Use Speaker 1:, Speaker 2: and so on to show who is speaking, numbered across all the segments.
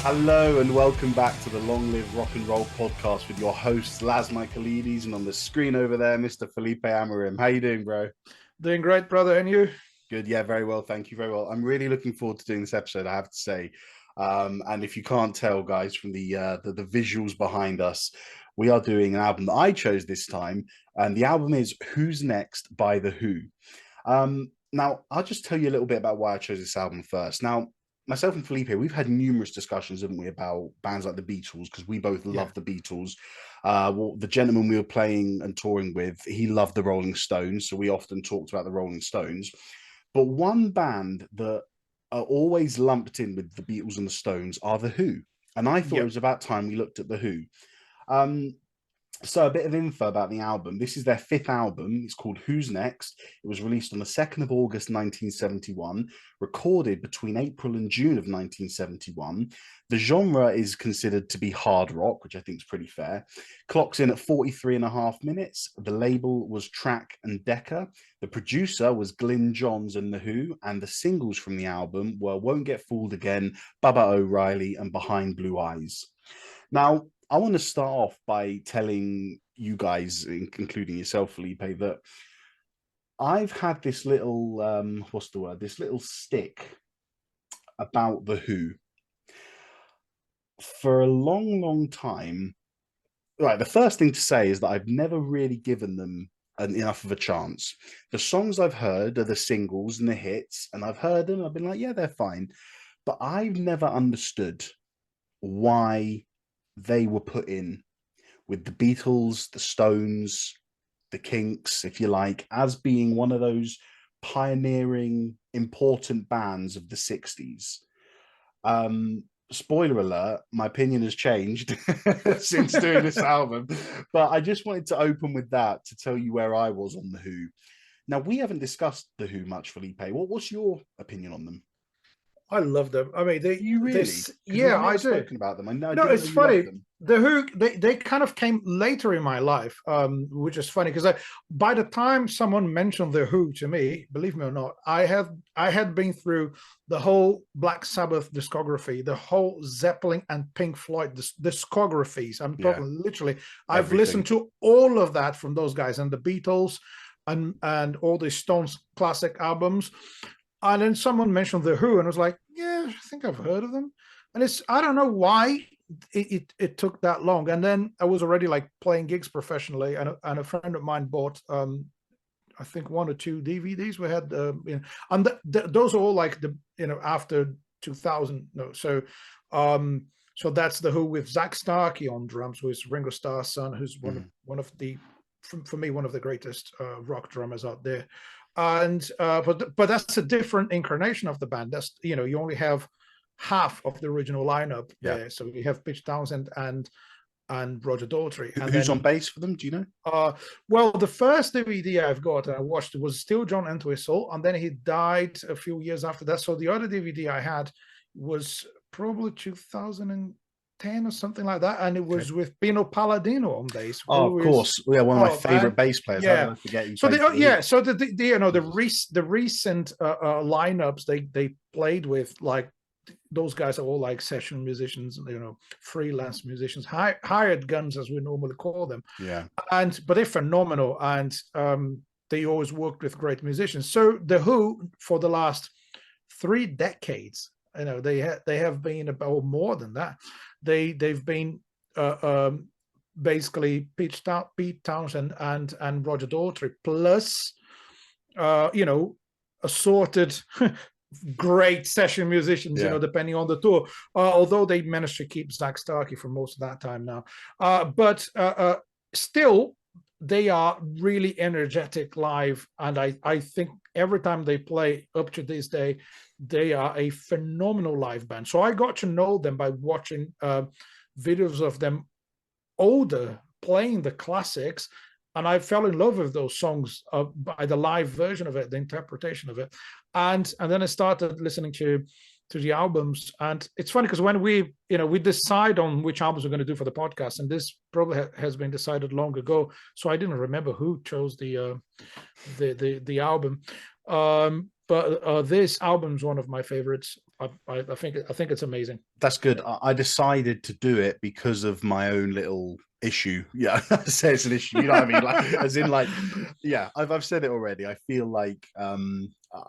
Speaker 1: Hello and welcome back to the Long Live Rock and Roll podcast with your hosts Laz Michaelides and on the screen over there, Mr. Felipe Amarim. How you doing, bro?
Speaker 2: Doing great, brother. And you?
Speaker 1: Good. Yeah, very well. Thank you. Very well. I'm really looking forward to doing this episode, I have to say. And if you can't tell, guys, from the visuals behind us, we are doing an album that I chose this time, and the album is Who's Next by The Who. Now, I'll just tell you a little bit about why I chose this album first. Now, myself and Felipe, we've had numerous discussions, haven't we, about bands like the Beatles, because we both love the Beatles. Well, the gentleman we were playing and touring with, he loved the Rolling Stones, so we often talked about the Rolling Stones. But one band that are always lumped in with the Beatles and the Stones are The Who. And I thought it was about time we looked at The Who. So a bit of info about the album. This is their fifth album. It's called Who's Next. It was released on the 2nd of August, 1971, recorded between April and June of 1971. The genre is considered to be hard rock, which I think is pretty fair. Clocks in at 43 and a half minutes. The label was Track and Decca. The producer was Glyn Johns and The Who, and the singles from the album were Won't Get Fooled Again, Baba O'Reilly, and Behind Blue Eyes. Now, I want to start off by telling you guys, including yourself, Felipe, that I've had this little, this little stick about The Who for a long, long time. Right, the first thing to say is that I've never really given them enough of a chance. The songs I've heard are the singles and the hits, and I've heard them, I've been like, yeah, they're fine. But I've never understood why they were put in with the Beatles, the Stones, the Kinks, if you like, as being one of those pioneering, important bands of the 60s. Spoiler alert, my opinion has changed since doing this album, but I just wanted to open with that to tell you where I was on The Who. Now, we haven't discussed The Who much, Felipe. What's your opinion on them?
Speaker 2: I love them. I mean,
Speaker 1: You really?
Speaker 2: Yeah, I do.
Speaker 1: Spoken about them. I know.
Speaker 2: No, it's funny. The Who, they kind of came later in my life, which is funny because by the time someone mentioned The Who to me, believe me or not, I had been through the whole Black Sabbath discography, the whole Zeppelin and Pink Floyd discographies. I'm talking literally. I've listened to all of that from those guys and the Beatles and all the Stones classic albums. And then someone mentioned The Who, and I was like, yeah, I think I've heard of them. And I don't know why it took that long. And then I was already like playing gigs professionally, and a friend of mine bought, I think 1 or 2 DVDs we had, and those are all like after 2000. No, so that's The Who with Zach Starkey on drums, who is Ringo Starr's son, who's one of the, for me, one of the greatest rock drummers out there. And but that's a different incarnation of the band. That's you only have half of the original lineup there. So you have Pete Townshend and Roger Daltrey. And
Speaker 1: who's on bass for them? Do you know?
Speaker 2: Well, the first DVD I've got and I watched was still John Entwistle, and then he died a few years after that. So the other DVD I had was probably 2010 or something like that, and it was with Pino Palladino on bass.
Speaker 1: Oh, of course, one of my favorite bass players.
Speaker 2: Yeah,
Speaker 1: how did I forget you?
Speaker 2: So the recent lineups they played with, like those guys are all like session musicians, freelance musicians, hired guns as we normally call them.
Speaker 1: Yeah,
Speaker 2: but they're phenomenal, and they always worked with great musicians. So The Who, for the last 3 decades, they have been about more than that. They've been basically Pete Townshend and Roger Daltrey plus assorted great session musicians, depending on the tour. Although they managed to keep Zach Starkey for most of that time now, but still they are really energetic live, and I think every time they play up to this day, they are a phenomenal live band. So I got to know them by watching videos of them older playing the classics, and I fell in love with those songs by the live version of it, the interpretation of it, and then I started listening to the albums. And it's funny because when we decide on which albums we're going to do for the podcast, and this probably has been decided long ago, so I didn't remember who chose the album. But this album is one of my favorites. I think it's amazing.
Speaker 1: That's good. I decided to do it because of my own little issue. Yeah, I say it's an issue. You know what I mean? Like, as in, like, yeah, I've said it already. I feel like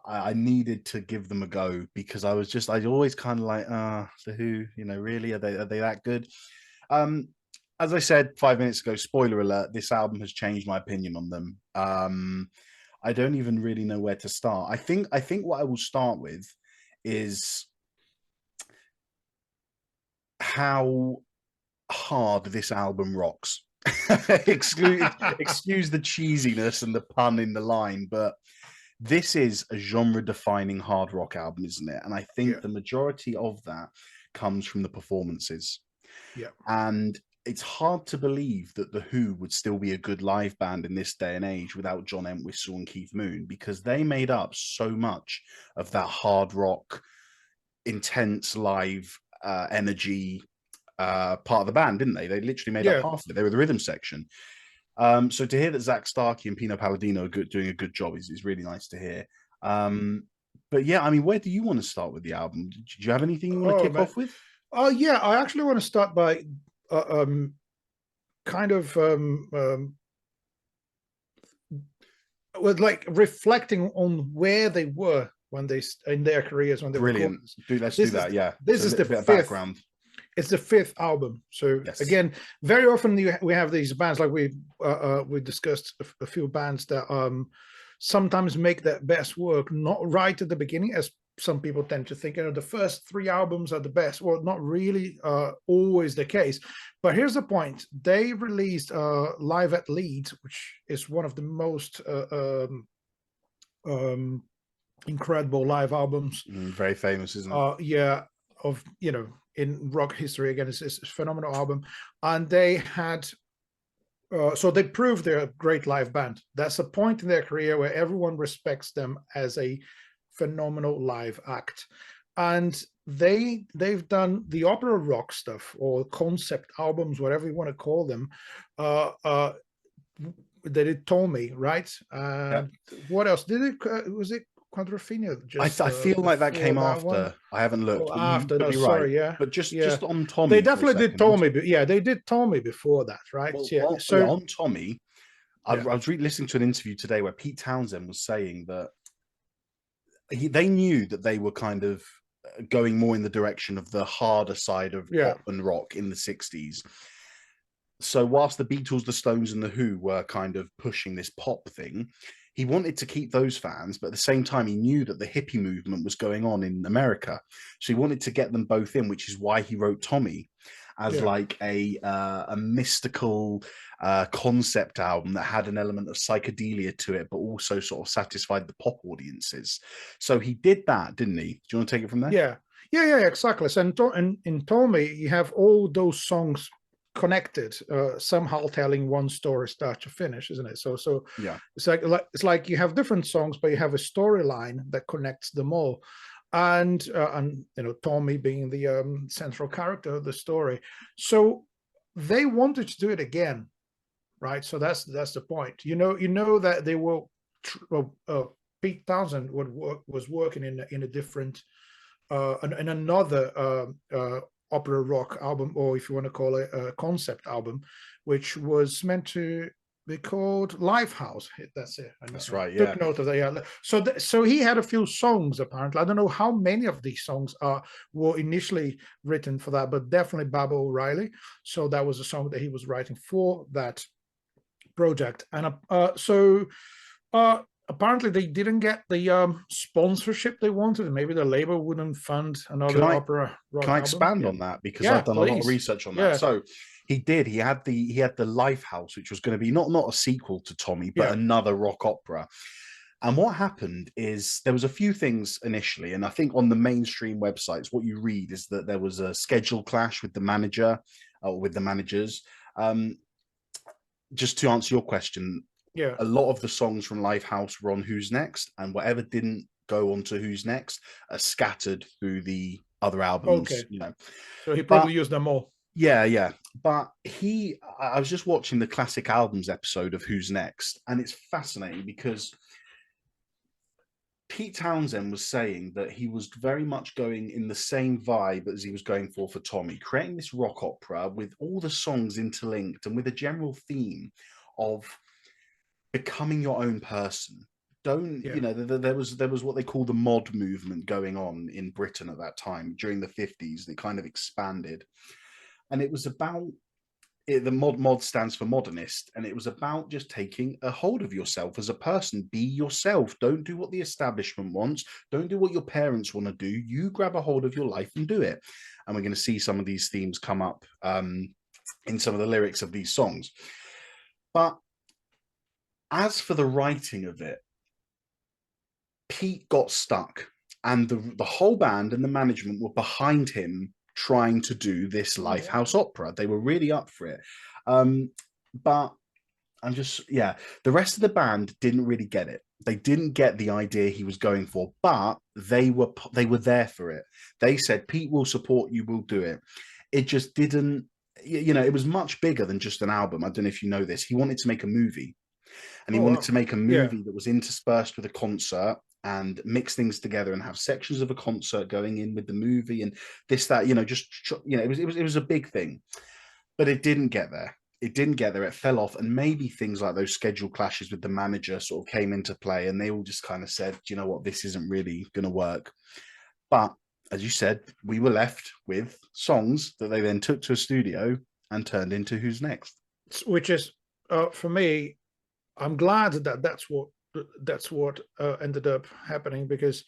Speaker 1: I needed to give them a go because I always kind of like, the Who, you know, really are they that good? Um, as I said 5 minutes ago, spoiler alert, this album has changed my opinion on them. I don't even really know where to start. I think what I will start with is how hard this album rocks. Excuse the cheesiness and the pun in the line, but this is a genre-defining hard rock album, isn't it? And I think
Speaker 2: Yeah,
Speaker 1: the majority of that comes from the performances.
Speaker 2: yeah,
Speaker 1: And it's hard to believe that the Who would still be a good live band in this day and age without John Entwistle and Keith Moon, because they made up so much of that hard rock, intense live energy part of the band, didn't they? They literally made up
Speaker 2: yeah.
Speaker 1: half of it. They were the rhythm section. So to hear that Zach Starkey and Pino Palladino are doing a good job is really nice to hear. But yeah, I mean, where do you want to start with the album? Do you have anything you want to
Speaker 2: Oh
Speaker 1: kick
Speaker 2: man.
Speaker 1: off with?
Speaker 2: Oh yeah, I actually want to start by kind of with like reflecting on where they were when they in their careers when they recorded
Speaker 1: Brilliant.
Speaker 2: this.
Speaker 1: Let's do
Speaker 2: This is
Speaker 1: that. Yeah.
Speaker 2: this
Speaker 1: So a
Speaker 2: is the
Speaker 1: little bit of
Speaker 2: fifth.
Speaker 1: background.
Speaker 2: It's the fifth album. So
Speaker 1: Yes.
Speaker 2: again, very often we have these bands like we discussed a few bands that sometimes make their best work not right at the beginning, as some people tend to think. You know, the first three albums are the best. Well, not really always the case. But here's the point: they released Live at Leeds, which is one of the most incredible live albums.
Speaker 1: Very famous, isn't it?
Speaker 2: Yeah, of in rock history. Again, it's a phenomenal album, and they had. So they proved they're a great live band. That's a point in their career where everyone respects them as a phenomenal live act, and they've done the opera rock stuff or concept albums, whatever you want to call them. They did Tommy, right?
Speaker 1: Yeah.
Speaker 2: What else did it? Was it Quadrophenia just
Speaker 1: I feel like that
Speaker 2: before
Speaker 1: came
Speaker 2: that one?
Speaker 1: after. I haven't looked,
Speaker 2: Oh,
Speaker 1: but you
Speaker 2: after,
Speaker 1: could
Speaker 2: no,
Speaker 1: be right.
Speaker 2: sorry, yeah,
Speaker 1: But
Speaker 2: yeah.
Speaker 1: just on
Speaker 2: They
Speaker 1: Tommy for a
Speaker 2: definitely did
Speaker 1: second.
Speaker 2: Tommy, but yeah, they did Tommy before that, right?
Speaker 1: Well,
Speaker 2: Yeah.
Speaker 1: yeah,
Speaker 2: So
Speaker 1: on Tommy, I
Speaker 2: yeah,
Speaker 1: was listening to an interview today where Pete Townsend was saying that they knew that they were kind of going more in the direction of the harder side of
Speaker 2: yeah,
Speaker 1: pop and rock in the 60s. So whilst the Beatles, the Stones, and the Who were kind of pushing this pop thing, he wanted to keep those fans, but at the same time, he knew that the hippie movement was going on in America. So he wanted to get them both in, which is why he wrote Tommy as
Speaker 2: yeah.
Speaker 1: like a mystical concept album that had an element of psychedelia to it, but also sort of satisfied the pop audiences. So he did that, didn't he? Do you want to take it from there?
Speaker 2: Yeah, exactly. So in Tommy, you have all those songs connected, somehow telling one story start to finish, isn't it? So
Speaker 1: Yeah,
Speaker 2: it's like you have different songs, but you have a storyline that connects them all. And Tommy being the central character of the story. So they wanted to do it again, right? So that's the point. You know that they will. Pete Townsend was working in a different in another opera rock album, or if you want to call it a concept album, which was meant to be called Lifehouse. That's it. I
Speaker 1: that's right. Yeah.
Speaker 2: took note of that. Yeah. So he had a few songs apparently. I don't know how many of these songs were initially written for that, but definitely Baba O'Reilly. So that was a song that he was writing for that project, and apparently they didn't get the sponsorship they wanted, and maybe the label wouldn't fund
Speaker 1: Can
Speaker 2: another
Speaker 1: I
Speaker 2: opera rock
Speaker 1: can I
Speaker 2: album.
Speaker 1: expand
Speaker 2: Yeah,
Speaker 1: on that because
Speaker 2: yeah,
Speaker 1: I've done a lot of
Speaker 2: please.
Speaker 1: research on that.
Speaker 2: Yeah,
Speaker 1: So he did. He had the Lifehouse, which was going to be not a sequel to Tommy, but
Speaker 2: yeah,
Speaker 1: another rock opera. And what happened is there was a few things initially, and I think on the mainstream websites, what you read is that there was a schedule clash with the manager or with the managers. Um, just to answer your question,
Speaker 2: yeah.
Speaker 1: a lot of the songs from Lifehouse were on Who's Next, and whatever didn't go on to Who's Next are scattered through the other albums,
Speaker 2: Okay,
Speaker 1: you know.
Speaker 2: so he
Speaker 1: But
Speaker 2: probably used them all.
Speaker 1: yeah, yeah. But I was just watching the classic albums episode of Who's Next, and it's fascinating because Pete Townsend was saying that he was very much going in the same vibe as he was going for Tommy, creating this rock opera with all the songs interlinked and with a general theme of becoming your own person. Don't
Speaker 2: Yeah.
Speaker 1: there was what they call the mod movement going on in Britain at that time during the 50s that kind of expanded, and it was about the mod stands for modernist, and it was about just taking a hold of yourself as a person. Be yourself. Don't do what the establishment wants. Don't do what your parents want to do. You grab a hold of your life and do it. And we're going to see some of these themes come up in some of the lyrics of these songs. But as for the writing of it, Pete got stuck, and the whole band and the management were behind him trying to do this Lifehouse opera. They were really up for it. But I'm just, yeah, the rest of the band didn't really get it. They didn't get the idea he was going for, but they were there for it. They said, Pete will support you, we'll do it. It just didn't, it was much bigger than just an album. I don't know if you know this. He wanted to make a movie, and he wanted to make a movie that was interspersed with a concert and mix things together and have sections of a concert going in with the movie and this, that, it was a big thing, but it didn't get there. It didn't get there. It fell off. And maybe things like those schedule clashes with the manager sort of came into play, and they all just kind of said, you know what, this isn't really going to work. But as you said, we were left with songs that they then took to a studio and turned into Who's Next.
Speaker 2: Which is, for me, I'm glad that that's what ended up happening, because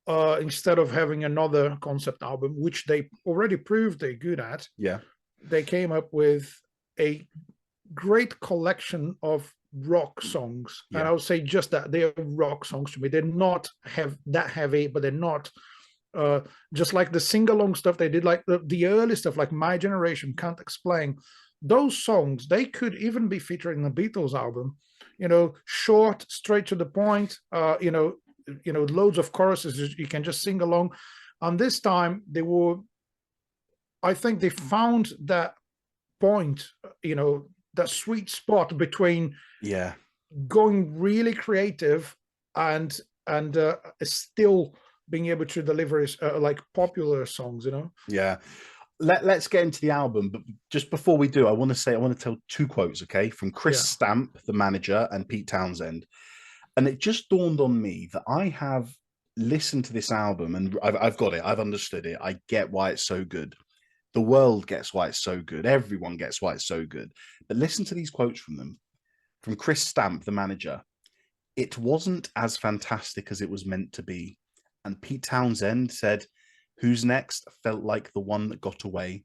Speaker 2: instead of having another concept album, which they already proved they're good at, they came up with a great collection of rock songs. And I would say just that they are rock songs to me. They're not that heavy, but they're not just like the sing-along stuff they did, like the early stuff, like My Generation, Can't Explain. Those songs, they could even be featured in the Beatles album. Short, straight to the point, loads of choruses you can just sing along. And this time I think they found that point, that sweet spot between going really creative and still being able to deliver like popular songs,
Speaker 1: Let's get into the album, but just before we do, I want to tell two quotes, okay, from Chris Stamp, the manager, and Pete Townsend. And it just dawned on me that I have listened to this album and I've got it, I've understood it, I get why it's so good. The world gets why it's so good. Everyone gets why it's so good. But listen to these quotes from them. From Chris Stamp, the manager: "It wasn't as fantastic as it was meant to be." And Pete Townsend said, "Who's Next felt like the one that got away."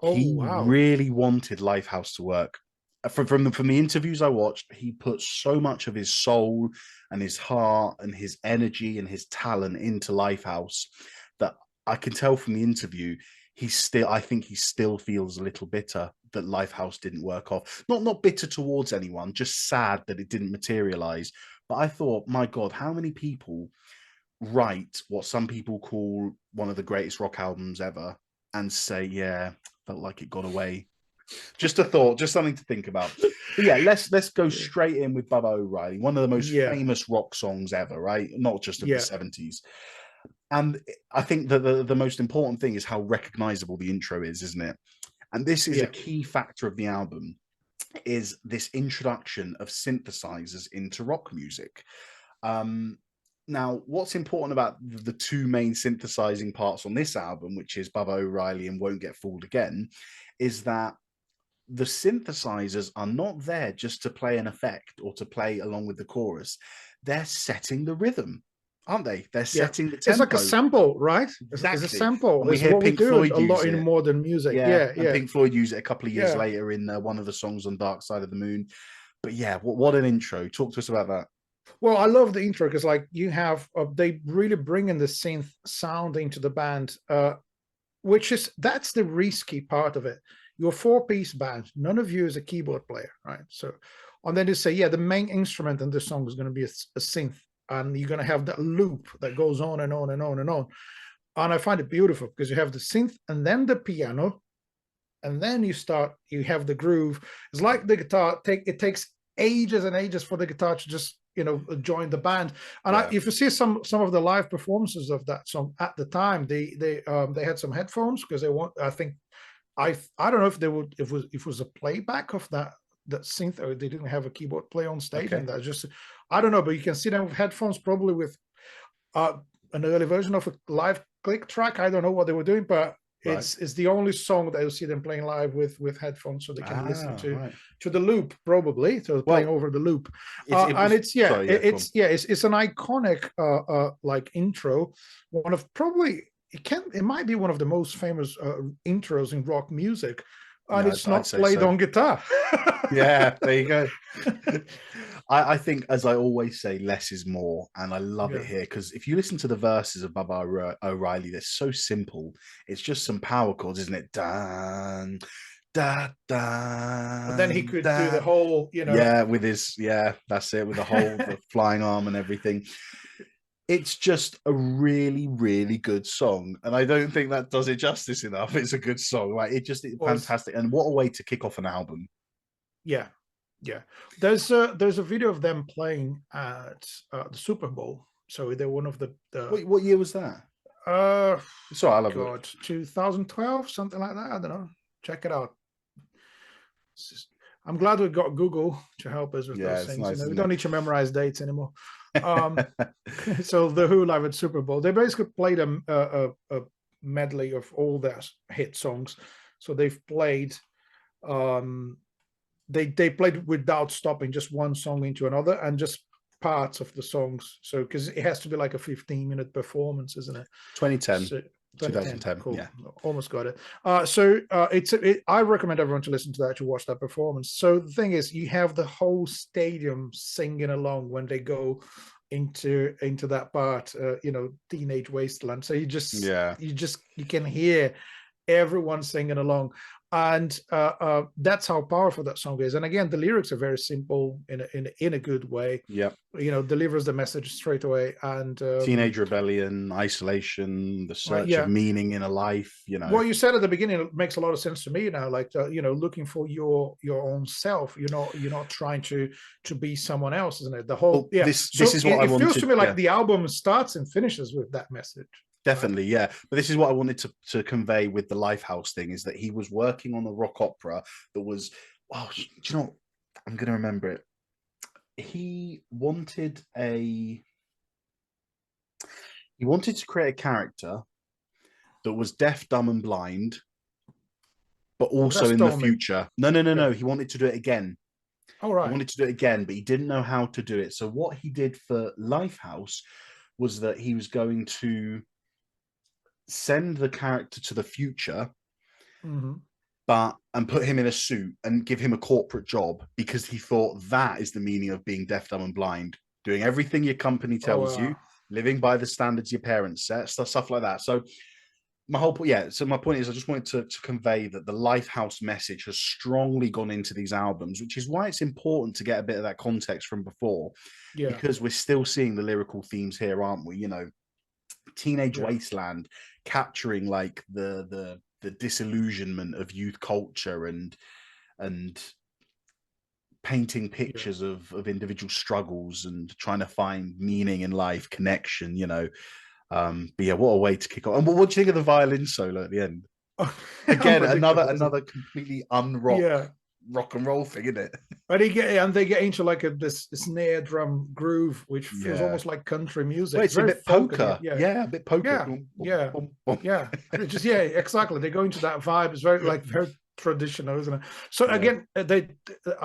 Speaker 1: He really wanted Lifehouse to work. From the interviews I watched, he put so much of his soul and his heart and his energy and his talent into Lifehouse that I can tell from the interview, I think he still feels a little bitter that Lifehouse didn't work off. Not bitter towards anyone, just sad that it didn't materialize. But I thought, my God, how many people write what some people call one of the greatest rock albums ever and say, yeah, felt like it got away. Just a thought, just something to think about. But yeah, let's go straight in with Bubba O'Reilly, one of the most famous rock songs ever, right? Not just of the 70s. And I think that the most important thing is how recognizable the intro is, isn't it? And this is a key factor of the album, is this introduction of synthesizers into rock music. Now, what's important about the two main synthesizing parts on this album, which is Bubba O'Reilly and Won't Get Fooled Again, is that the synthesizers are not there just to play an effect or to play along with the chorus. They're setting the rhythm, aren't they? They're setting the tempo.
Speaker 2: It's like a sample, right?
Speaker 1: Exactly.
Speaker 2: It's a sample.
Speaker 1: And we hear Pink Floyd
Speaker 2: a lot in modern music.
Speaker 1: And Pink Floyd use it a couple of years later in one of the songs on Dark Side of the Moon. But yeah, what an intro. Talk to us about that.
Speaker 2: Well, I love the intro because, like, you have they really bring in the synth sound into the band, that's the risky part of it. You're a four-piece band. None of you is a keyboard player, right? So, and then they say, the main instrument in this song is going to be a synth, and you're going to have that loop that goes on and on and on and on. And I find it beautiful because you have the synth and then the piano, and then you have the groove. It's like the guitar. It takes ages and ages for the guitar to just joined the band. And
Speaker 1: Yeah.
Speaker 2: if you see some of the live performances of that song at the time, they had some headphones because they want. I think I don't know if they would if it was a playback of that synth, or they didn't have a keyboard play on stage,
Speaker 1: Okay.
Speaker 2: and that just I don't know, but you can see them with headphones, probably with an early version of a live click track. I don't know what they were doing, but it's the only song that you'll see them playing live with headphones, so they can listen to the loop, probably, so playing over the loop. And it's an iconic like intro, one of probably it might be one of the most famous intros in rock music, and it's not played on guitar.
Speaker 1: Yeah, there you go. I think, as I always say, less is more, and I love it here because if you listen to the verses of Baba O'Reilly, they're so simple. It's just some power chords, isn't it? Dun, da, da.
Speaker 2: But then he could do the whole,
Speaker 1: with his, that's it, with the whole the flying arm and everything. It's just a really, really good song, and I don't think that does it justice enough. It's a good song, right? It's fantastic, and what a way to kick off an album.
Speaker 2: Yeah. There's a video of them playing at the Super Bowl. So they're one of the.
Speaker 1: What year was that?
Speaker 2: Sorry, I love it. 2012, something like that. I don't know. Check it out. I'm glad we got Google to help us with those things.
Speaker 1: Nice,
Speaker 2: we don't need to memorize dates anymore. So the Who live at Super Bowl, they basically played a medley of all their hit songs. So they've played. They played without stopping, just one song into another, and just parts of the songs. So because it has to be like a 15-minute performance, isn't it?
Speaker 1: 2010. So, 2010.
Speaker 2: Cool.
Speaker 1: Yeah,
Speaker 2: almost got it. I recommend everyone to listen to that, to watch that performance. So the thing is, you have the whole stadium singing along when they go into that part, Teenage Wasteland. So you can hear everyone singing along. And that's how powerful that song is. And again, the lyrics are very simple in a good way.
Speaker 1: Yeah,
Speaker 2: delivers the message straight away. And
Speaker 1: teenage rebellion, isolation, the search of meaning in a life.
Speaker 2: What you said at the beginning makes a lot of sense to me now. Like looking for your own self. You're not trying to be someone else, isn't it? The whole
Speaker 1: This is what I wanted.
Speaker 2: It feels to me like the album starts and finishes with that message.
Speaker 1: Definitely, yeah. But this is what I wanted to convey with the Lifehouse thing, is that he was working on a rock opera that was, do you know, I'm going to remember it. He wanted to create a character that was deaf, dumb, and blind, but also in the future. No. He wanted to do it again.
Speaker 2: All right.
Speaker 1: He wanted to do it again, but he didn't know how to do it. So what he did for Lifehouse was that he was going to send the character to the future, and put him in a suit and give him a corporate job, because he thought that is the meaning of being deaf, dumb, and blind, doing everything your company tells you, living by the standards your parents set, stuff like that. So my whole point, so my point is, I just wanted to convey that the Lifehouse message has strongly gone into these albums, which is why it's important to get a bit of that context from before, because we're still seeing the lyrical themes here, aren't we? Teenage Wasteland, capturing like the disillusionment of youth culture and painting pictures of individual struggles and trying to find meaning in life, connection, but what a way to kick off. And what do you think of the violin solo at the end? Again, another completely rock and roll thing, isn't it?
Speaker 2: But they get into like this snare drum groove, which feels almost like country music.
Speaker 1: Well, it's a bit polka. A bit polka.
Speaker 2: Just exactly. They go into that vibe. It's very traditional, isn't it? So again, I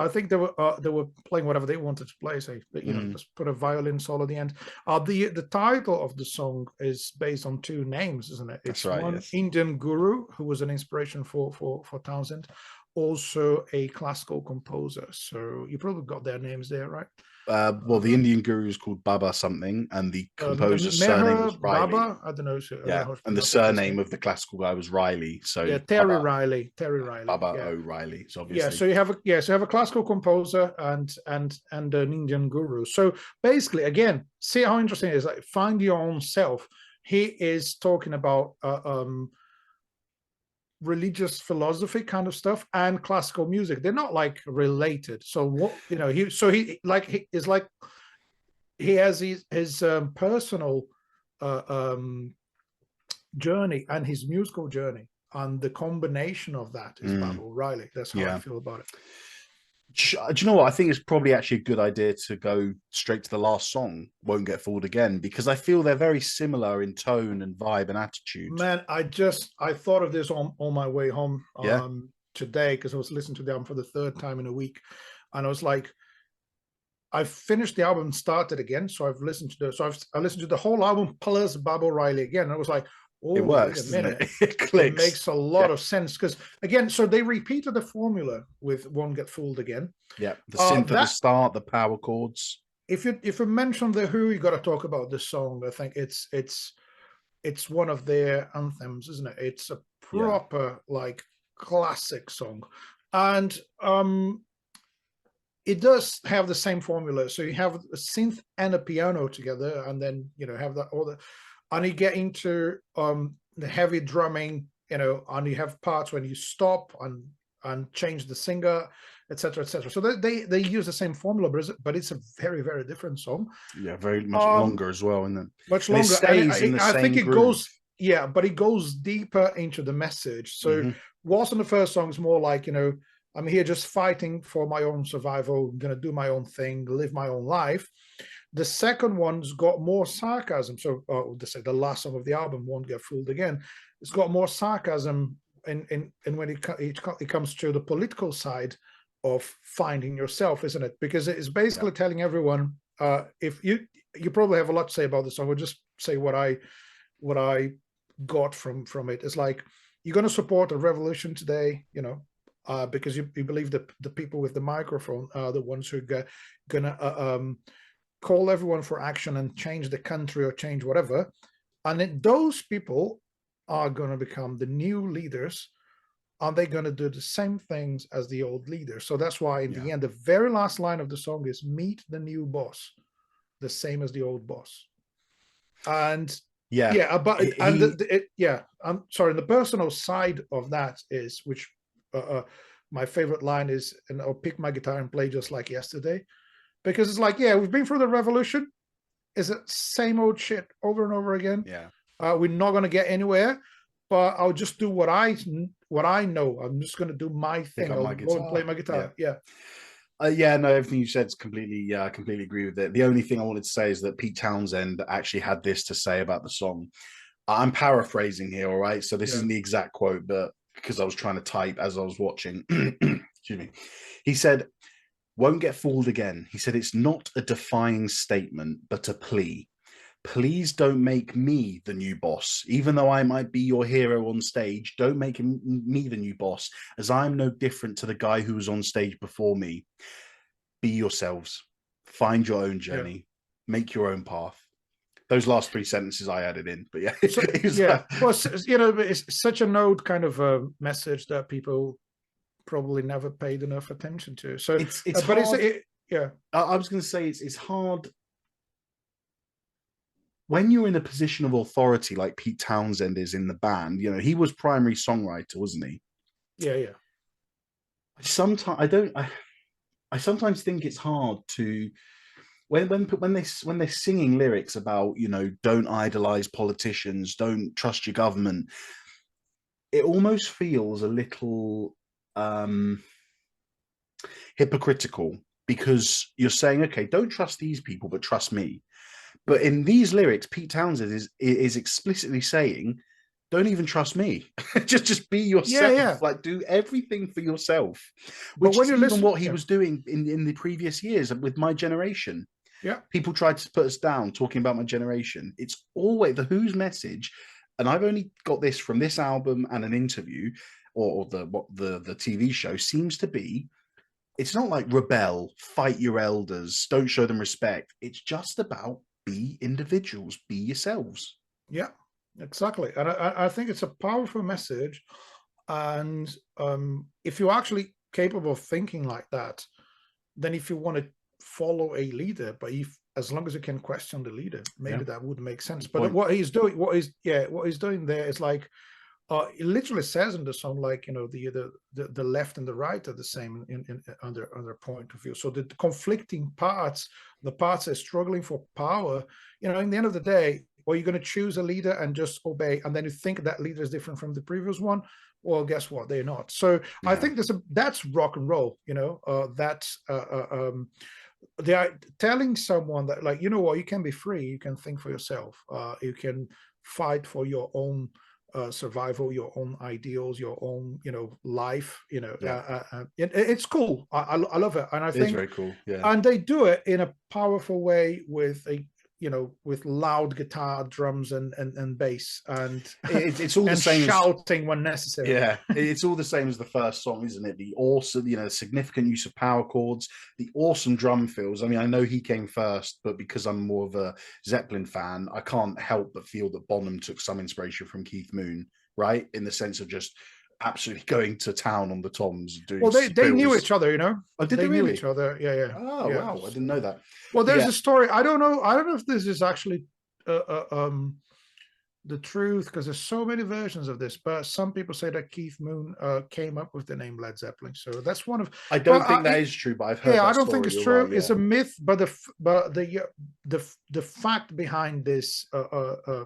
Speaker 2: think they were playing whatever they wanted to play. So just put a violin solo at the end. The title of the song is based on two names, isn't it? It's one Indian guru who was an inspiration for Townsend, also a classical composer. So you probably got their names there, right?
Speaker 1: Well, the Indian guru is called Baba something, and the composer's surname was Riley.
Speaker 2: Baba? I don't know.
Speaker 1: And the surname of the classical guy was Riley. So
Speaker 2: Terry Riley.
Speaker 1: Baba O'Reilly. So obviously,
Speaker 2: so you have a classical composer and an Indian guru. So basically, again, see how interesting it is. Like, find your own self. He is talking about religious philosophy kind of stuff and classical music. They're not like related. So what he is like he has his personal uh, um, journey and his musical journey, and the combination of that is
Speaker 1: Mm,
Speaker 2: Baba O'Reilly. That's how I
Speaker 1: yeah.
Speaker 2: feel about it.
Speaker 1: Do you know what? I think it's probably actually a good idea to go straight to the last song, Won't Get Fooled Again, because I feel they're very similar in tone and vibe and attitude.
Speaker 2: Man, I thought of this on my way home
Speaker 1: Yeah,
Speaker 2: today, because I was listening to the album for the third time in a week, and I was like, I've finished the album, started again, so I've listened to I listened to the whole album plus Baba O'Reilly again. And I was like,
Speaker 1: it
Speaker 2: oh, wait
Speaker 1: works,
Speaker 2: a
Speaker 1: doesn't it?
Speaker 2: minute,
Speaker 1: It
Speaker 2: it
Speaker 1: clicks.
Speaker 2: makes a
Speaker 1: Yeah,
Speaker 2: lot of sense, because again, so they repeated the formula with Won't Get Fooled Again.
Speaker 1: yeah. The synth at the
Speaker 2: That
Speaker 1: start, the power chords.
Speaker 2: if you mention the Who, you got to talk about this song. I think it's one of their anthems, isn't it? It's a
Speaker 1: Yeah,
Speaker 2: proper like classic song, and it does have the same formula. So you have a synth and a piano together, and then have that all the, and you get into the heavy drumming, and you have parts when you stop and change the singer, etc., etc. So they use the same formula, but it's a very, very different song.
Speaker 1: yeah. Very much
Speaker 2: Um,
Speaker 1: longer as well, and then
Speaker 2: Much
Speaker 1: and it
Speaker 2: longer, and
Speaker 1: stays in the
Speaker 2: I think
Speaker 1: same
Speaker 2: it
Speaker 1: groove.
Speaker 2: goes, yeah, but it goes deeper into the message. So
Speaker 1: Hmm.
Speaker 2: whilst in the first song is more like, I'm here just fighting for my own survival, I'm gonna do my own thing, live my own life. The second one's got more sarcasm. So the last song of the album, Won't Get Fooled Again, it's got more sarcasm in when it comes to the political side of finding yourself, isn't it? Because it's
Speaker 1: Yeah,
Speaker 2: basically telling everyone, if you probably have a lot to say about this song. I'll just say what I got from it. It's like, you're going to support a revolution today, because you believe that the people with the microphone are the ones who are gonna call everyone for action and change the country or change whatever. And those people are going to become the new leaders, and they're going to do the same things as the old leaders. So that's why in
Speaker 1: yeah,
Speaker 2: the end, the very last line of the song is meet the new boss, the same as the old boss. And
Speaker 1: yeah.
Speaker 2: yeah, but and
Speaker 1: He
Speaker 2: yeah, I'm sorry. The personal side of that is, which my favorite line is, and I'll pick my guitar and play just like yesterday, because it's like, yeah, we've been through the revolution. Is it same old shit over and over again?
Speaker 1: yeah.
Speaker 2: We're not going to get anywhere. But I'll just do what I know. I'm just going to do my
Speaker 1: Pick
Speaker 2: thing.
Speaker 1: up
Speaker 2: I'll
Speaker 1: my
Speaker 2: go and play
Speaker 1: guitar.
Speaker 2: my
Speaker 1: Yeah.
Speaker 2: guitar. Yeah,
Speaker 1: Yeah, no, everything you said is completely, I completely agree with it. The only thing I wanted to say is that Pete Townsend actually had this to say about the song. I'm paraphrasing here, all right? So this
Speaker 2: yeah,
Speaker 1: isn't the exact quote, but because I was trying to type as I was watching, excuse me. He said, Won't get fooled again. He said, it's not a defying statement, but a plea. Please don't make me the new boss. Even though I might be your hero on stage, don't make me the new boss, as I'm no different to the guy who was on stage before me. Be yourselves, find your own
Speaker 2: yeah.
Speaker 1: journey, make your own path. Those last three sentences I added in, but yeah,
Speaker 2: So
Speaker 1: it was,
Speaker 2: yeah, well, it's such a node kind of a message that people probably never paid enough attention to. So,
Speaker 1: it's
Speaker 2: but
Speaker 1: hard.
Speaker 2: yeah,
Speaker 1: I was going to say it's hard when you're in a position of authority like Pete Townsend is in the band. You know, he was primary songwriter, wasn't he?
Speaker 2: yeah, yeah,
Speaker 1: Sometimes I don't. I sometimes think it's hard to when they're singing lyrics about, don't idolize politicians, don't trust your government. It almost feels a little hypocritical, because you're saying, okay, don't trust these people, but trust me. But
Speaker 2: yeah,
Speaker 1: in these lyrics, Pete Townsend is explicitly saying, don't even trust me. just be
Speaker 2: yeah,
Speaker 1: yourself.
Speaker 2: yeah.
Speaker 1: Like, do everything for yourself,
Speaker 2: But
Speaker 1: which
Speaker 2: when
Speaker 1: is
Speaker 2: you
Speaker 1: even
Speaker 2: listen,
Speaker 1: what he
Speaker 2: yeah,
Speaker 1: was doing in the previous years with My Generation.
Speaker 2: yeah,
Speaker 1: People tried to put us down talking about My Generation. It's always the Who's message, and I've only got this from this album and an interview, or the TV show seems to be. It's not like rebel, fight your elders, don't show them respect. It's just about be individuals, be yourselves.
Speaker 2: yeah, exactly. And I think it's a powerful message. And if you're actually capable of thinking like that, then if you want to follow a leader, but if as long as you can question the leader,
Speaker 1: Yeah,
Speaker 2: maybe that would make sense.
Speaker 1: good
Speaker 2: But
Speaker 1: point.
Speaker 2: what he's doing there is like, it literally says in the song, like, you know, the left and the right are the same in under point of view. So the conflicting parts, the parts that are struggling for power, you know, in the end of the day, or you're going to choose a leader and just obey, and then you think that leader is different from the previous one. Well, guess what? They're not. So I
Speaker 1: Yeah.
Speaker 2: think that's rock and roll. You know, they are telling someone that, like, you know what, you can be free, you can think for yourself, you can fight for your own survival, your own ideals, your own, you know, life, you know.
Speaker 1: Yeah.
Speaker 2: It's cool. I love it, and I
Speaker 1: It is
Speaker 2: think,
Speaker 1: very cool. Yeah.
Speaker 2: and they do it in a powerful way with a, you know, with loud guitar, drums, and bass, and
Speaker 1: It's all the
Speaker 2: and
Speaker 1: same as,
Speaker 2: shouting when necessary.
Speaker 1: yeah, it's all the same as the first song, isn't it? The awesome, you know, significant use of power chords, the awesome drum fills. I mean, I know he came first, but because I'm more of a Zeppelin fan, I can't help but feel that Bonham took some inspiration from Keith Moon, right? In the sense of just absolutely going to town on the toms, doing
Speaker 2: Well, they knew
Speaker 1: fills.
Speaker 2: each other, you know.
Speaker 1: Oh, did they
Speaker 2: They knew each
Speaker 1: really?
Speaker 2: other. Yeah, yeah,
Speaker 1: Oh,
Speaker 2: yeah.
Speaker 1: wow. I didn't know that.
Speaker 2: Well,
Speaker 1: But
Speaker 2: there's
Speaker 1: yeah,
Speaker 2: a story. I don't know if this is actually uh, uh, um, the truth, because there's so many versions of this. But some people say that Keith Moon came up with the name Led Zeppelin. So that's one of.
Speaker 1: I
Speaker 2: But
Speaker 1: don't think that is true, but I've heard
Speaker 2: yeah, I
Speaker 1: that
Speaker 2: don't think
Speaker 1: story.
Speaker 2: it's
Speaker 1: You're
Speaker 2: true.
Speaker 1: right.
Speaker 2: It's
Speaker 1: Yeah.
Speaker 2: a myth. But the fact behind this
Speaker 1: He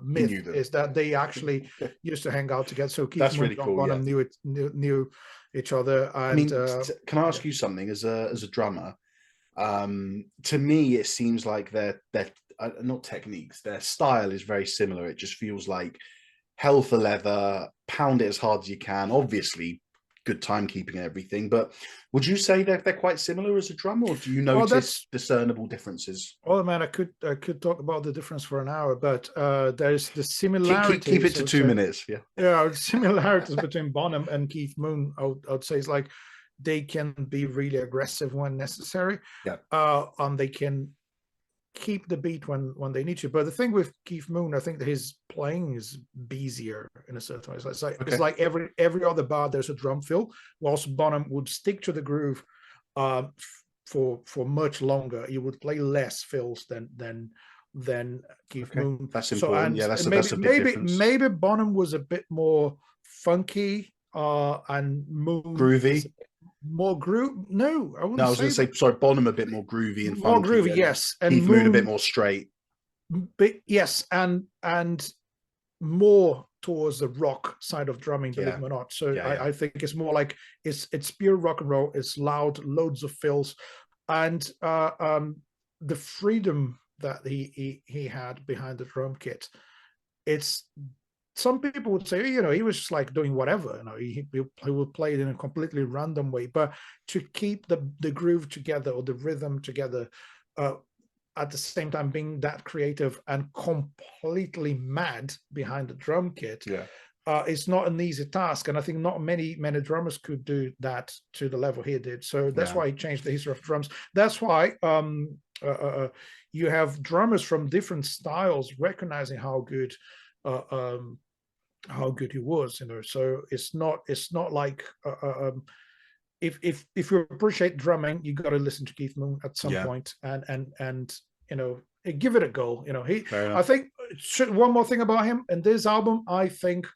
Speaker 2: myth
Speaker 1: knew them.
Speaker 2: is that they actually used to hang out together. So Keith
Speaker 1: That's
Speaker 2: Moon,
Speaker 1: really
Speaker 2: John
Speaker 1: cool. Yeah.
Speaker 2: Bonham knew each other,
Speaker 1: I
Speaker 2: and
Speaker 1: mean, can I
Speaker 2: yeah.
Speaker 1: ask you something as a drummer? To me, it seems like their not techniques, their style is very similar. It just feels like hell for leather, pound it as hard as you can. Obviously, good timekeeping and everything. But would you say that they're quite similar as a drummer, or do you
Speaker 2: Oh,
Speaker 1: notice
Speaker 2: that's
Speaker 1: discernible differences?
Speaker 2: Oh man, I could talk about the difference for an hour, but there's the
Speaker 1: Keep it
Speaker 2: similarities, I
Speaker 1: to
Speaker 2: would
Speaker 1: two
Speaker 2: say.
Speaker 1: minutes. Yeah.
Speaker 2: Yeah, similarities between Bonham and Keith Moon, I would say, is like they can be really aggressive when necessary,
Speaker 1: Yeah.
Speaker 2: and they can keep the beat when they need to. But the thing with Keith Moon, I think that his playing is busier in a certain way. So it's
Speaker 1: Okay.
Speaker 2: like every other bar there's a drum fill, whilst Bonham would stick to the groove uh, for much longer. He would play less fills than Keith
Speaker 1: Okay.
Speaker 2: Moon.
Speaker 1: That's
Speaker 2: So
Speaker 1: important. Yeah,
Speaker 2: maybe
Speaker 1: that's a big
Speaker 2: maybe
Speaker 1: difference.
Speaker 2: maybe Bonham was a bit more funky, and Moon is a
Speaker 1: Groovy.
Speaker 2: bit more groove. No, I
Speaker 1: No,
Speaker 2: wouldn't
Speaker 1: I was going
Speaker 2: say
Speaker 1: to
Speaker 2: that.
Speaker 1: say, sorry, Bonham a bit more groovy and
Speaker 2: More
Speaker 1: funky,
Speaker 2: groovy,
Speaker 1: and
Speaker 2: yes, and
Speaker 1: Keith Moon a bit
Speaker 2: Moon,
Speaker 1: more straight.
Speaker 2: but yes, and more towards the rock side of drumming, believe
Speaker 1: Yeah.
Speaker 2: it or not. So
Speaker 1: Yeah. Yeah.
Speaker 2: I think it's more like it's pure rock and roll. It's loud, loads of fills, and the freedom that he had behind the drum kit. It's Some people would say, you know, he was just like doing whatever. You know, he would play it in a completely random way, but to keep the groove together, or the rhythm together, uh, at the same time being that creative and completely mad behind the drum kit,
Speaker 1: Yeah.
Speaker 2: it's not an easy task. And I think not many drummers could do that to the level he did. So that's
Speaker 1: Yeah.
Speaker 2: why he changed the history of drums. That's why you have drummers from different styles recognizing uh, um, how good he was. You know, so it's not like if you appreciate drumming, you got to listen to Keith Moon at some
Speaker 1: Yeah.
Speaker 2: point, and you know, give it a go. You know,
Speaker 1: Fair
Speaker 2: I
Speaker 1: enough.
Speaker 2: think one more thing about him in this album, I think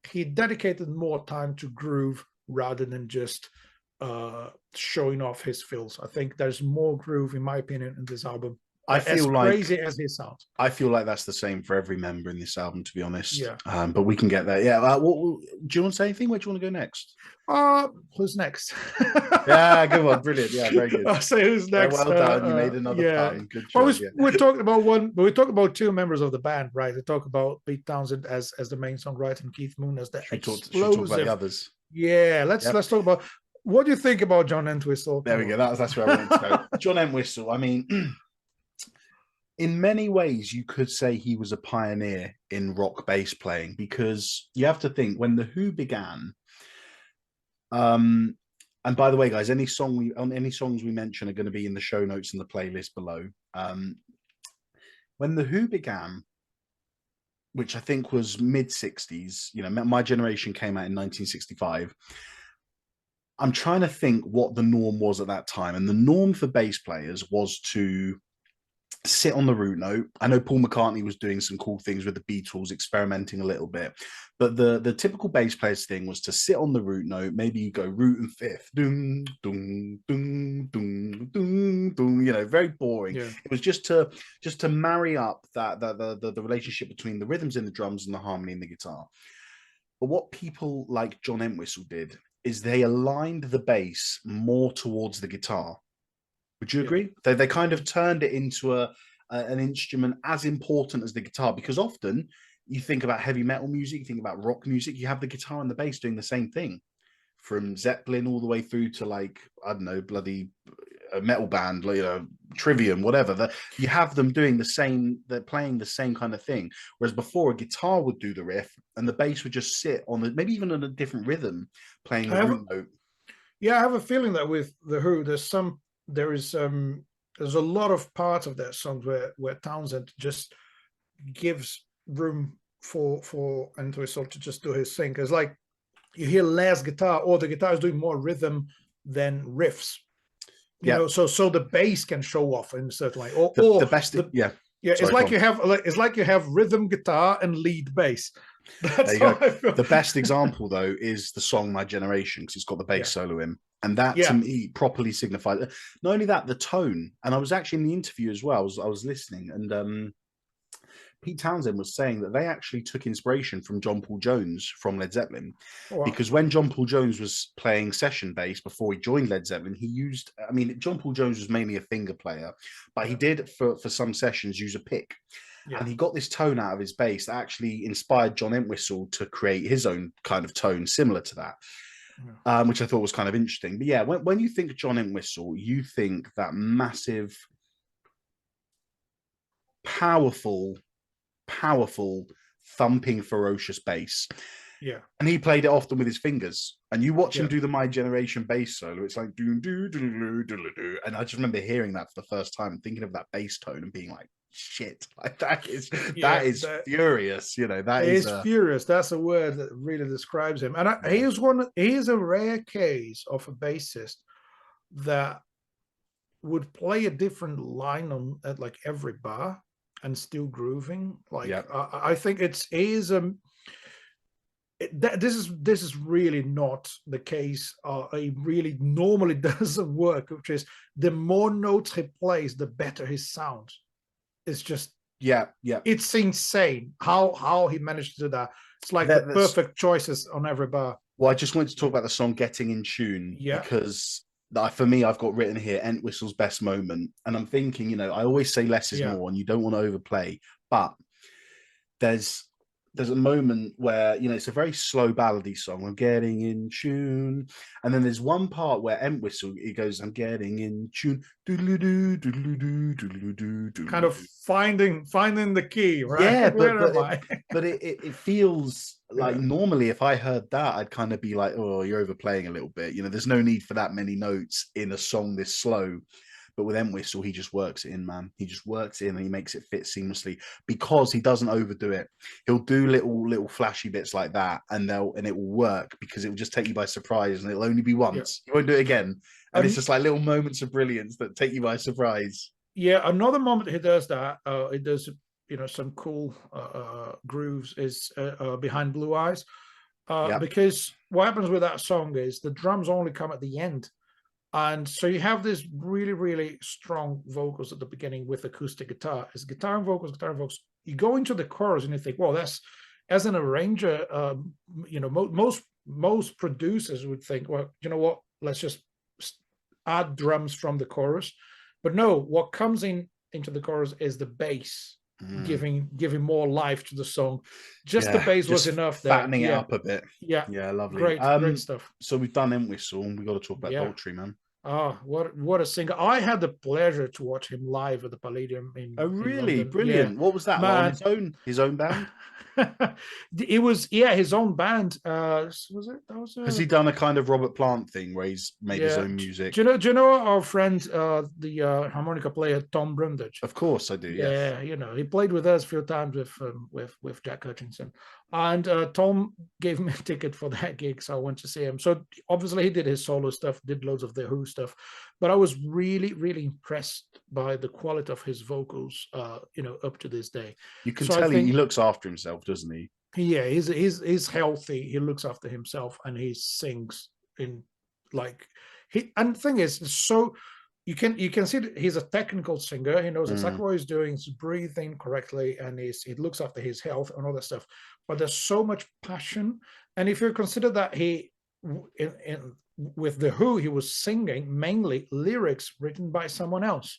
Speaker 2: he dedicated more time to groove rather than just showing off his fills. I think there's more groove, in my opinion, in this album.
Speaker 1: I
Speaker 2: As
Speaker 1: feel like
Speaker 2: crazy as he sounds.
Speaker 1: I feel like that's the same for every member in this album, to be honest.
Speaker 2: Yeah.
Speaker 1: But we can get there. Yeah. Do you want to say anything? Where do you want to go next?
Speaker 2: Who's next?
Speaker 1: Yeah, good one. Brilliant. Yeah, very good.
Speaker 2: I'll say who's
Speaker 1: Yeah,
Speaker 2: next.
Speaker 1: well done. You made another
Speaker 2: Yeah.
Speaker 1: pun. Good
Speaker 2: Well,
Speaker 1: job. Yeah.
Speaker 2: we're talking about one, but we talk about two members of the band, right? We talk about Pete Townsend as the main songwriter and Keith Moon as the
Speaker 1: Should we talk about the
Speaker 2: explosive.
Speaker 1: others?
Speaker 2: Yeah, let's
Speaker 1: Yep.
Speaker 2: talk about what do you think about John Entwistle?
Speaker 1: There we go. That's where I wanted to go. John Entwistle. I mean, in many ways, you could say he was a pioneer in rock bass playing, because you have to think when the Who began. And by the way, guys, any songs we mention are going to be in the show notes and the playlist below. When the Who began, which I think was mid-60s, you know, my generation came out in 1965. I'm trying to think what the norm was at that time, and the norm for bass players was to sit on the root note. I know Paul McCartney was doing some cool things with the Beatles, experimenting a little bit, but the typical bass players thing was to sit on the root note. Maybe you go root and fifth, doom, doom, doom, doom, doom, doom. You know, very boring.
Speaker 2: Yeah.
Speaker 1: It was just to marry up the relationship between the rhythms in the drums and the harmony in the guitar. But what people like John Entwistle did is they aligned the bass more towards the guitar. Would you
Speaker 2: Yeah.
Speaker 1: agree? They kind of turned it into an instrument as important as the guitar, because often you think about heavy metal music, you think about rock music, you have the guitar and the bass doing the same thing, from Zeppelin all the way through to, like, I don't know, bloody a metal band, you know, Trivium, whatever. You have them doing the same, they're playing the same kind of thing. Whereas before, a guitar would do the riff and the bass would just sit on the, maybe even on a different rhythm, playing the root note.
Speaker 2: Yeah, I have a feeling that with the Who, there's a lot of parts of that song where Townsend just gives room for Entwistle to just do his thing. Because like you hear less guitar, or the guitar is doing more rhythm than riffs. You know, so the bass can show off in a certain way. Or
Speaker 1: the best, yeah.
Speaker 2: Yeah,
Speaker 1: Sorry,
Speaker 2: it's like you have rhythm guitar and lead bass.
Speaker 1: That's how I feel. The best example though is the song "My Generation," because it's got the bass solo in, and that to me properly signifies. Not only that, the tone. And I was actually in the interview as well. I was listening, and Pete Townsend was saying that they actually took inspiration from John Paul Jones from Led Zeppelin. Oh, wow. Because when John Paul Jones was playing session bass before he joined Led Zeppelin, he used, I mean, John Paul Jones was mainly a finger player, but he did for some sessions use a pick. And he got this tone out of his bass that actually inspired John Entwistle to create his own kind of tone similar to that, which I thought was kind of interesting. But yeah, when you think John Entwistle, you think that massive, powerful, thumping, ferocious bass.
Speaker 2: Yeah.
Speaker 1: And he played it often with his fingers. And you watch him do the My Generation bass solo, it's like do do do do do do. And I just remember hearing that for the first time and thinking of that bass tone and being like, shit, like that is furious, you know. That is
Speaker 2: furious. That's a word that really describes him. And he is a rare case of a bassist that would play a different line on at like every bar and still grooving. Like I think this is really not the case. It really normally doesn't work, which is the more notes he plays, the better his sound. It's just it's insane how he managed to do that. It's like the perfect choices on every bar.
Speaker 1: Well, I just wanted to talk about the song "Getting in Tune" because for me, I've got written here Entwistle's best moment, and I'm thinking, you know, I always say less is more, and you don't want to overplay, but there's a moment where, you know, it's a very slow ballady song. I'm getting in tune, and then there's one part where Entwistle, he goes, "I'm getting in tune,"
Speaker 2: kind of finding the key, right?
Speaker 1: Yeah, but it feels like normally if I heard that, I'd kind of be like, oh, you're overplaying a little bit. You know, there's no need for that many notes in a song this slow. But with Entwistle, he just works it in, man. He just works it in and he makes it fit seamlessly because he doesn't overdo it. He'll do little flashy bits like that, and it will work because it will just take you by surprise, and it'll only be once. You won't do it again. And it's just like little moments of brilliance that take you by surprise.
Speaker 2: Yeah, another moment he does that. It does, you know, some cool grooves is Behind Blue Eyes, because what happens with that song is the drums only come at the end. And so you have this really, really strong vocals at the beginning with acoustic guitar. It's guitar and vocals. You go into the chorus and you think, well, that's, as an arranger, you know, most producers would think, well, you know what, let's just add drums from the chorus. But no, what comes into the chorus is the bass, giving more life to the song. Just the bass was enough.
Speaker 1: Fattening it up a bit.
Speaker 2: Yeah,
Speaker 1: lovely.
Speaker 2: Great stuff.
Speaker 1: So we've done Entwistle, and we've got to talk about Daltrey, man.
Speaker 2: Oh, what a singer! I had the pleasure to watch him live at the Palladium in.
Speaker 1: Oh, really?
Speaker 2: In
Speaker 1: Brilliant! What was that? Like his own band?
Speaker 2: It was his own band. Was it? That was.
Speaker 1: Has he done a kind of Robert Plant thing where he's made his own music?
Speaker 2: Do you know our friend, the harmonica player Tom Brundage?
Speaker 1: Of course, I do. Yes.
Speaker 2: Yeah, you know, he played with us a few times with Jack Hutchinson, and Tom gave me a ticket for that gig, so I went to see him. So obviously he did his solo stuff, did loads of the Who stuff. But I was really, really impressed by the quality of his vocals, up to this day.
Speaker 1: You can
Speaker 2: So I
Speaker 1: tell he
Speaker 2: think,
Speaker 1: looks after himself, doesn't he?
Speaker 2: yeah, he's healthy. He looks after himself, and he sings in like he. And the thing is, so you can see that he's a technical singer. He knows
Speaker 1: Mm,
Speaker 2: exactly what he's doing. He's breathing correctly, and he looks after his health and all that stuff. But there's so much passion, and if you consider that with the Who, he was singing mainly lyrics written by someone else.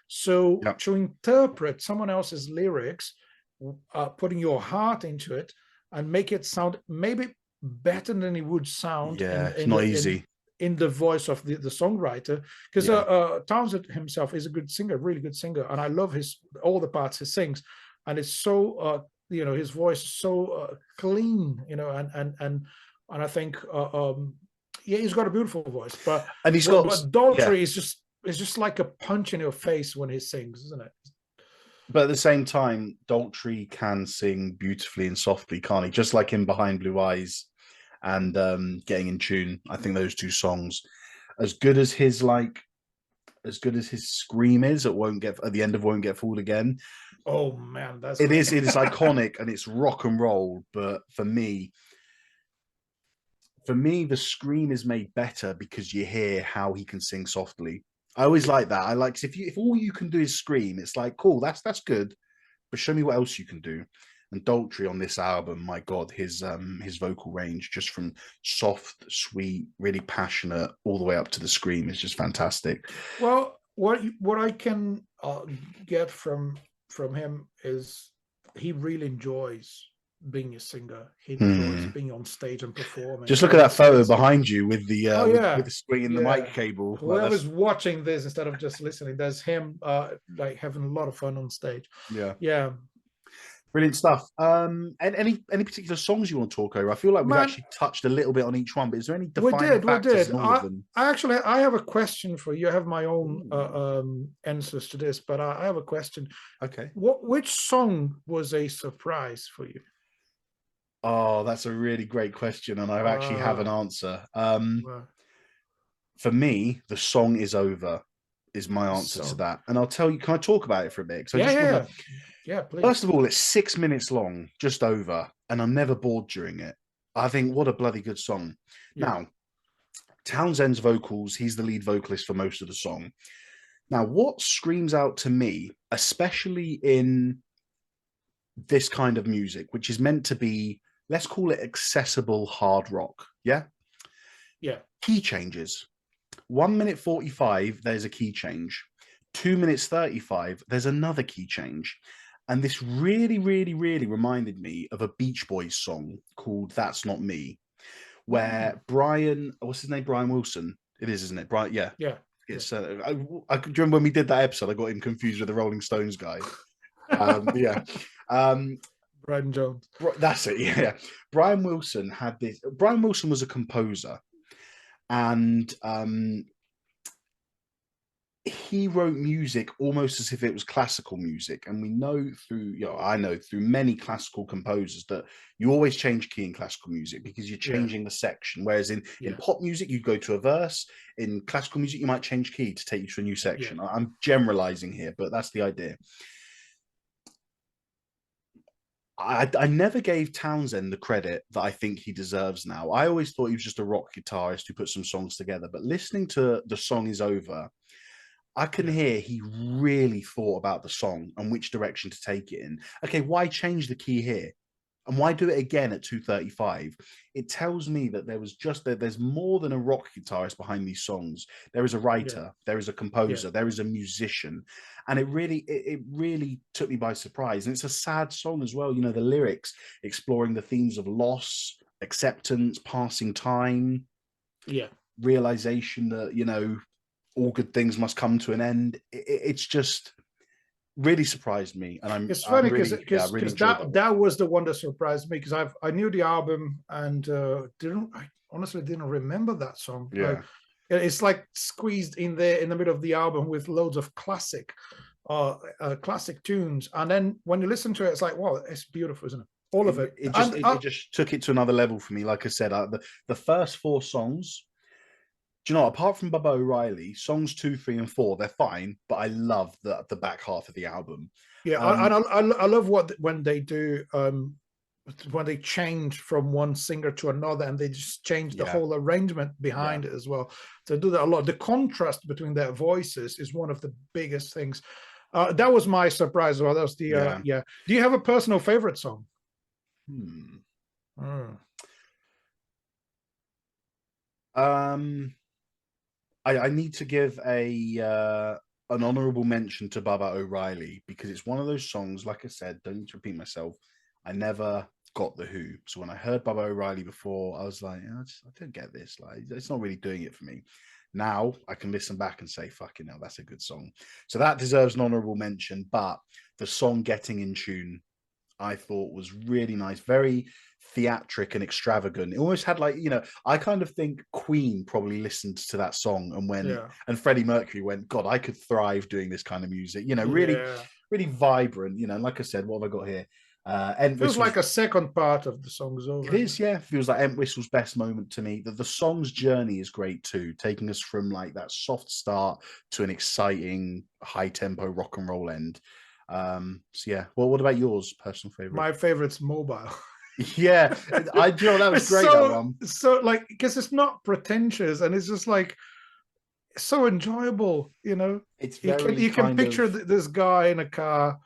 Speaker 2: So
Speaker 1: yeah,
Speaker 2: to interpret someone else's lyrics, putting your heart into it and make it sound maybe better than it would sound
Speaker 1: yeah,
Speaker 2: in
Speaker 1: it's
Speaker 2: in
Speaker 1: not
Speaker 2: the in
Speaker 1: easy.
Speaker 2: in the voice of the songwriter, because
Speaker 1: Yeah,
Speaker 2: Townsend himself is a good singer, really good singer, and I love his all the parts he sings, and it's so his voice is so clean, and I think yeah, he's got a beautiful voice, but
Speaker 1: and he's
Speaker 2: but
Speaker 1: got
Speaker 2: but
Speaker 1: yeah,
Speaker 2: Daltrey is just like a punch in your face when he sings, isn't it?
Speaker 1: but at the same time, Daltrey can sing beautifully and softly, can't he? Just like in Behind Blue Eyes and Getting in Tune. I think those two songs, as good as his as good as his scream is, it won't get at the end of Won't Get Fooled Again.
Speaker 2: Oh man, that's
Speaker 1: It
Speaker 2: great.
Speaker 1: is iconic and it's rock and roll, but for me, the scream is made better because you hear how he can sing softly. I always
Speaker 2: Yeah.
Speaker 1: like that. I like if all you can do is scream, it's like cool, that's good, but show me what else you can do. And Daltrey on this album, my God, his vocal range, just from soft, sweet, really passionate, all the way up to the scream, is just fantastic.
Speaker 2: Well, what I can get from him is he really enjoys being a singer. He enjoys
Speaker 1: Hmm.
Speaker 2: being on stage and performing.
Speaker 1: Just look at
Speaker 2: And he
Speaker 1: that photo
Speaker 2: says,
Speaker 1: behind you with the
Speaker 2: "Oh
Speaker 1: with
Speaker 2: yeah,
Speaker 1: the string and the mic
Speaker 2: yeah."
Speaker 1: cable. Like
Speaker 2: Whoever's
Speaker 1: that's
Speaker 2: watching this instead of just listening, there's him like having a lot of fun on stage.
Speaker 1: yeah.
Speaker 2: Yeah,
Speaker 1: Brilliant stuff. And any particular songs you want to talk over? I feel like we've
Speaker 2: man,
Speaker 1: actually touched a little bit on each one, but is there any
Speaker 2: we
Speaker 1: defining
Speaker 2: did, we
Speaker 1: factors
Speaker 2: did.
Speaker 1: in all of them?
Speaker 2: I have a question for you. I have my own
Speaker 1: Ooh,
Speaker 2: answers to this, but I have a question.
Speaker 1: okay.
Speaker 2: Which song was a surprise for you?
Speaker 1: Oh, that's a really great question, and I actually have
Speaker 2: Uh,
Speaker 1: an answer.
Speaker 2: well,
Speaker 1: For me, the song is over is my answer to
Speaker 2: so
Speaker 1: that, and I'll tell you. Can I talk about it for a bit? Because I
Speaker 2: yeah,
Speaker 1: just
Speaker 2: yeah,
Speaker 1: want
Speaker 2: yeah,
Speaker 1: to.
Speaker 2: yeah. Please.
Speaker 1: First of all, it's 6 minutes long, just over, and I'm never bored during it. I think what a bloody good song.
Speaker 2: Yeah,
Speaker 1: Now, Townsend's vocals, he's the lead vocalist for most of the song. Now, what screams out to me, especially in this kind of music, which is meant to be, let's call it accessible hard rock, yeah?
Speaker 2: yeah,
Speaker 1: Key changes. 1 minute 45, there's a key change. 2 minutes 35, there's another key change. And this really, really, really reminded me of a Beach Boys song called That's Not Me,
Speaker 2: mm,
Speaker 1: where Brian, what's his name? Brian Wilson. It is, isn't it? Brian, yeah.
Speaker 2: yeah, yeah.
Speaker 1: It's I remember when we did that episode, I got him confused with the Rolling Stones guy. Yeah. Um,
Speaker 2: Brian Jones.
Speaker 1: that's it. Yeah. Brian Wilson had this. Brian Wilson was a composer, and he wrote music almost as if it was classical music. And we know through, I know through many classical composers that you always change key in classical music because you're
Speaker 2: Yeah,
Speaker 1: changing the section. Whereas in
Speaker 2: yeah,
Speaker 1: pop music, you go to a verse. In classical music, you might change key to take you to a new
Speaker 2: yeah,
Speaker 1: section. I'm generalizing here, but that's the idea. I never gave Townsend the credit that I think he deserves now. I always thought he was just a rock guitarist who put some songs together. But listening to The Song Is Over, I can
Speaker 2: yeah,
Speaker 1: hear he really thought about the song and which direction to take it in. Okay, why change the key here? And why do it again at 2:35? It tells me that there's more than a rock guitarist behind these songs. There is a
Speaker 2: yeah,
Speaker 1: writer, there is a
Speaker 2: yeah,
Speaker 1: composer, there is a musician. And it really took me by surprise. And it's a sad song as well. The lyrics exploring the themes of loss, acceptance, passing time,
Speaker 2: yeah.
Speaker 1: realization that, all good things must come to an end. It's just really surprised me, and I'm
Speaker 2: It's
Speaker 1: I'm
Speaker 2: funny because
Speaker 1: really yeah, I really enjoyed that one.
Speaker 2: that was the one that surprised me, because I knew the album and didn't I honestly didn't remember that song.
Speaker 1: Yeah,
Speaker 2: It's like squeezed in there in the middle of the album with loads of classic tunes, and then when you listen to it, it's like, wow, it's beautiful, isn't it? All
Speaker 1: it,
Speaker 2: of it.
Speaker 1: it just
Speaker 2: And
Speaker 1: it, it just took it to another level for me. Like I said, the first four songs Do you know, apart from Bubba O'Reilly, songs 2, 3, and 4, they're fine, but I love the back half of the album.
Speaker 2: Yeah,
Speaker 1: Um,
Speaker 2: I love what when they do when they change from one singer to another, and they just change the
Speaker 1: yeah,
Speaker 2: whole arrangement
Speaker 1: yeah,
Speaker 2: behind it as well. They do that a lot. The contrast between their voices is one of the biggest things. That was my surprise. Well, that was the
Speaker 1: yeah.
Speaker 2: yeah. Do you have a personal favorite song?
Speaker 1: Hmm.
Speaker 2: Mm.
Speaker 1: Um, I need to give a an honorable mention to Baba O'Reilly because it's one of those songs. Like I said, don't need to repeat myself. I never got the Who, so when I heard Baba O'Reilly before, I was like, I don't get this. Like, it's not really doing it for me. Now I can listen back and say, "Fucking hell, that's a good song." So that deserves an honorable mention. But the song "Getting in Tune" I thought was really nice, very theatric and extravagant. It almost had like, I kind of think Queen probably listened to that song and went,
Speaker 2: Yeah,
Speaker 1: and Freddie Mercury went, God, I could thrive doing this kind of music, really,
Speaker 2: yeah.
Speaker 1: really vibrant, and like I said, what have I got here?
Speaker 2: Feels
Speaker 1: Whistle's,
Speaker 2: like a second part of the song is
Speaker 1: it
Speaker 2: over, isn't
Speaker 1: is,
Speaker 2: it?
Speaker 1: yeah, feels like Whistle's best moment to me. The song's journey is great too, taking us from like that soft start to an exciting high tempo rock and roll end. So yeah, well, what about yours, personal favorite?
Speaker 2: My favorite's Mobile.
Speaker 1: Yeah, that was
Speaker 2: It's
Speaker 1: great. That one.
Speaker 2: so like because it's not pretentious and it's just like so enjoyable.
Speaker 1: It's
Speaker 2: You can
Speaker 1: very
Speaker 2: you can
Speaker 1: kind of,
Speaker 2: picture this guy in a car.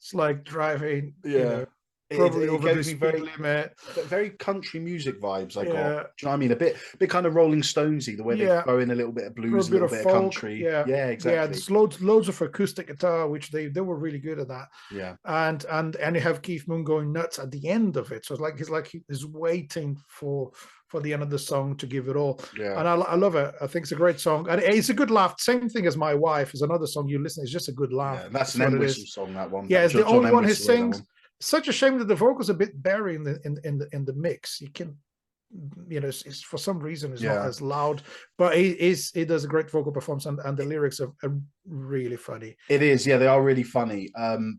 Speaker 2: It's like driving,
Speaker 1: yeah. It,
Speaker 2: probably
Speaker 1: it
Speaker 2: over the
Speaker 1: gave me
Speaker 2: speed
Speaker 1: very
Speaker 2: limit.
Speaker 1: very country music vibes. I got.
Speaker 2: Yeah,
Speaker 1: Do you know what I mean? A bit kind of Rolling Stonesy, the way they
Speaker 2: yeah.
Speaker 1: throw in a little bit of
Speaker 2: For a
Speaker 1: blues, a
Speaker 2: bit
Speaker 1: little
Speaker 2: of
Speaker 1: bit of
Speaker 2: folk,
Speaker 1: country.
Speaker 2: yeah,
Speaker 1: Yeah,
Speaker 2: yeah.
Speaker 1: exactly.
Speaker 2: There's loads of acoustic guitar, which they were really good at that.
Speaker 1: Yeah,
Speaker 2: And you have Keith Moon going nuts at the end of it. So it's like he's waiting for the end of the song to give it all.
Speaker 1: yeah,
Speaker 2: And I love it. I think it's a great song, and it's a good laugh. Same thing as My Wife is another song you listen. It's just a good laugh.
Speaker 1: yeah. That's
Speaker 2: That's
Speaker 1: an
Speaker 2: what
Speaker 1: M
Speaker 2: it
Speaker 1: Whistle
Speaker 2: is.
Speaker 1: song. That one.
Speaker 2: Yeah,
Speaker 1: That
Speaker 2: it's the
Speaker 1: John
Speaker 2: only
Speaker 1: M
Speaker 2: one he
Speaker 1: Whistle wrote that
Speaker 2: sings.
Speaker 1: one.
Speaker 2: Such a shame that the vocals a bit buried in the mix. You can, it's for some reason it's not
Speaker 1: Yeah.
Speaker 2: as loud, but he does a great vocal performance, and the lyrics are really funny.
Speaker 1: It is, yeah, they are really funny.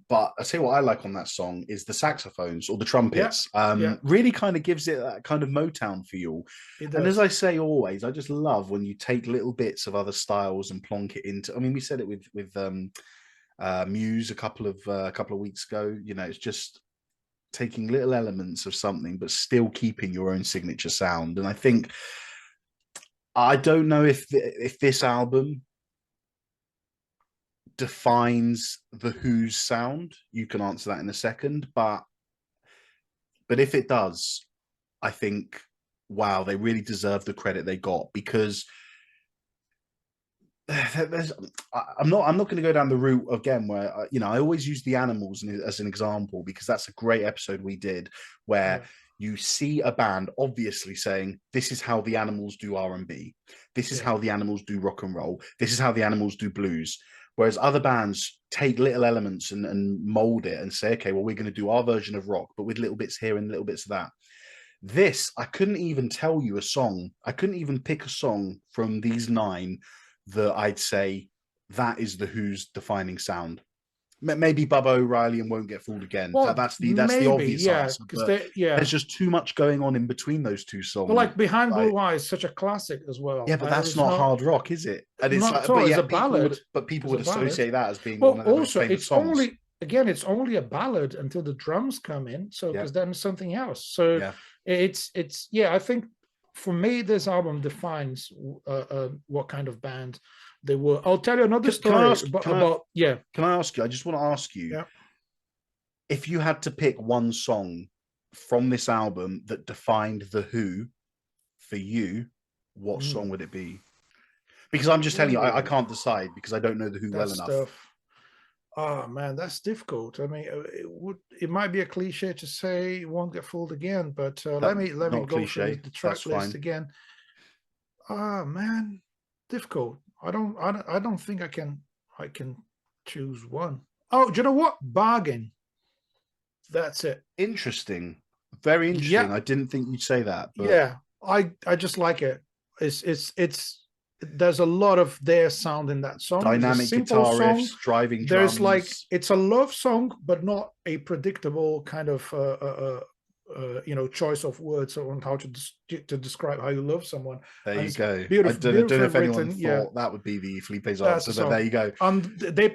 Speaker 1: But I say what I like on that song is the saxophones or the
Speaker 2: Yeah,
Speaker 1: trumpets.
Speaker 2: yeah,
Speaker 1: Really kind of gives it that kind of Motown feel.
Speaker 2: it
Speaker 1: And as I
Speaker 2: does.
Speaker 1: say always, I just love when you take little bits of other styles and plonk it into. I mean, we said it with Muse a couple of weeks ago. It's just taking little elements of something, but still keeping your own signature sound. And I think I don't know if this album defines the Who's sound. You can answer that in a second, but if it does, I think wow, they really deserve the credit they got because there's I'm not going to go down the route again where I always use the animals as an example because that's a great episode we did where
Speaker 2: Yeah,
Speaker 1: you see a band obviously saying this is how the animals do R&B, this is
Speaker 2: yeah,
Speaker 1: how the animals do rock and roll, this is how the animals do blues, whereas other bands take little elements and mold it and say, okay, well, we're going to do our version of rock but with little bits here and little bits of that. This, I couldn't even tell you a song. I couldn't even pick a song from these nine that I'd say that is the Who's defining sound. Maybe Bubba O'Reilly and Won't Get Fooled Again.
Speaker 2: well,
Speaker 1: That's the
Speaker 2: maybe,
Speaker 1: obvious
Speaker 2: yeah,
Speaker 1: answer,
Speaker 2: because
Speaker 1: but
Speaker 2: they, yeah.
Speaker 1: there's just too much going on in between those two
Speaker 2: But
Speaker 1: songs.
Speaker 2: like Behind
Speaker 1: Like,
Speaker 2: Blue Eyes, such a classic as well.
Speaker 1: yeah, but that's
Speaker 2: It's
Speaker 1: not
Speaker 2: not
Speaker 1: hard rock, is it? And it's
Speaker 2: not at
Speaker 1: like,
Speaker 2: all.
Speaker 1: but
Speaker 2: It's a
Speaker 1: yet people
Speaker 2: ballad.
Speaker 1: would, but people
Speaker 2: It's a
Speaker 1: would
Speaker 2: ballad.
Speaker 1: associate that as being one
Speaker 2: Well,
Speaker 1: of their most
Speaker 2: also
Speaker 1: famous songs.
Speaker 2: it's only a ballad until the drums come in. So
Speaker 1: Yeah,
Speaker 2: because then it's something else. So
Speaker 1: yeah.
Speaker 2: it's yeah. I think for me this album defines what kind of band they were. I'll tell you another
Speaker 1: Can I
Speaker 2: story
Speaker 1: ask?
Speaker 2: about yeah,
Speaker 1: Can I ask you? I just want to ask you
Speaker 2: yeah.
Speaker 1: if you had to pick one song from this album that defined the Who for you, what song
Speaker 2: Mm.
Speaker 1: would it be? Because I'm just telling you, I
Speaker 2: Ooh,
Speaker 1: can't decide because I don't know the Who well
Speaker 2: that's
Speaker 1: enough.
Speaker 2: tough. Oh man, that's difficult. I mean, it might be a cliche to say "Won't Get Fooled Again," but
Speaker 1: That
Speaker 2: let me
Speaker 1: not
Speaker 2: go through
Speaker 1: cliche.
Speaker 2: the track
Speaker 1: That's
Speaker 2: list
Speaker 1: fine.
Speaker 2: again. Ah man, difficult. I don't think I can choose one. Oh, do you know what? Bargain. That's it.
Speaker 1: Interesting. Very interesting.
Speaker 2: Yeah,
Speaker 1: I didn't think you'd say that, but
Speaker 2: yeah. I just like it. It's there's a lot of their sound in that song. It's a
Speaker 1: dynamic
Speaker 2: simple
Speaker 1: guitar
Speaker 2: song.
Speaker 1: riffs, driving
Speaker 2: There's like
Speaker 1: drums.
Speaker 2: it's a love song, but not a predictable kind of choice of words on how to describe how you love someone.
Speaker 1: There
Speaker 2: And
Speaker 1: you
Speaker 2: it's
Speaker 1: go. I don't know
Speaker 2: beautifully
Speaker 1: if anyone
Speaker 2: written. Yeah,
Speaker 1: thought that would be the Felipe's
Speaker 2: that's
Speaker 1: answer,
Speaker 2: a
Speaker 1: but there
Speaker 2: song.
Speaker 1: you go.
Speaker 2: And they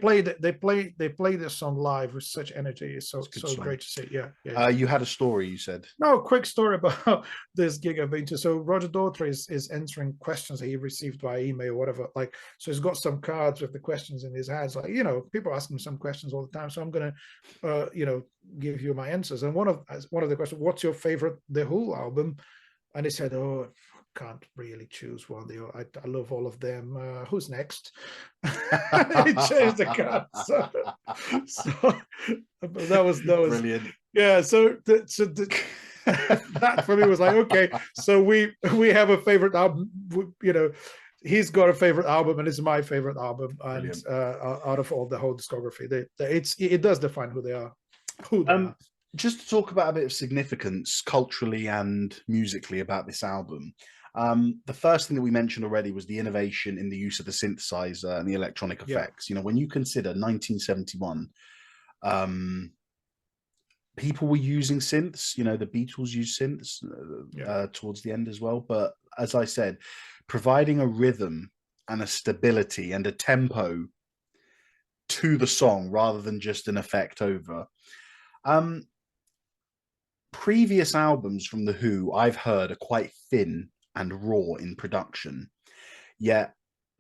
Speaker 2: play this song live with such energy. It's
Speaker 1: It's a good
Speaker 2: so
Speaker 1: song.
Speaker 2: great to see. Yeah.
Speaker 1: You had a story, you said.
Speaker 2: No, quick story about this gig I've been to. So Roger Daughtry is answering questions that he received by email or whatever. Like, so he's got some cards with the questions in his hands. Like, people ask him some questions all the time. So I'm gonna, give you my answers. And one of the questions, what's your favorite The Who album? And he said, oh, can't really choose one. I love all of them. Who's next? He changed the card. So that was
Speaker 1: Brilliant.
Speaker 2: yeah. That for me was like, okay, so we have a favorite album. He's got a favorite album, and it's my favorite album. And out of all the whole discography, it does define who they are.
Speaker 1: Just to talk about a bit of significance culturally and musically about this album. The first thing that we mentioned already was the innovation in the use of the synthesizer and the electronic effects. When you consider 1971, people were using synths. The Beatles used synths towards the end as well. But as I said, providing a rhythm and a stability and a tempo to the song rather than just an effect over. Previous albums from The Who I've heard are quite thin and raw in production. Yet,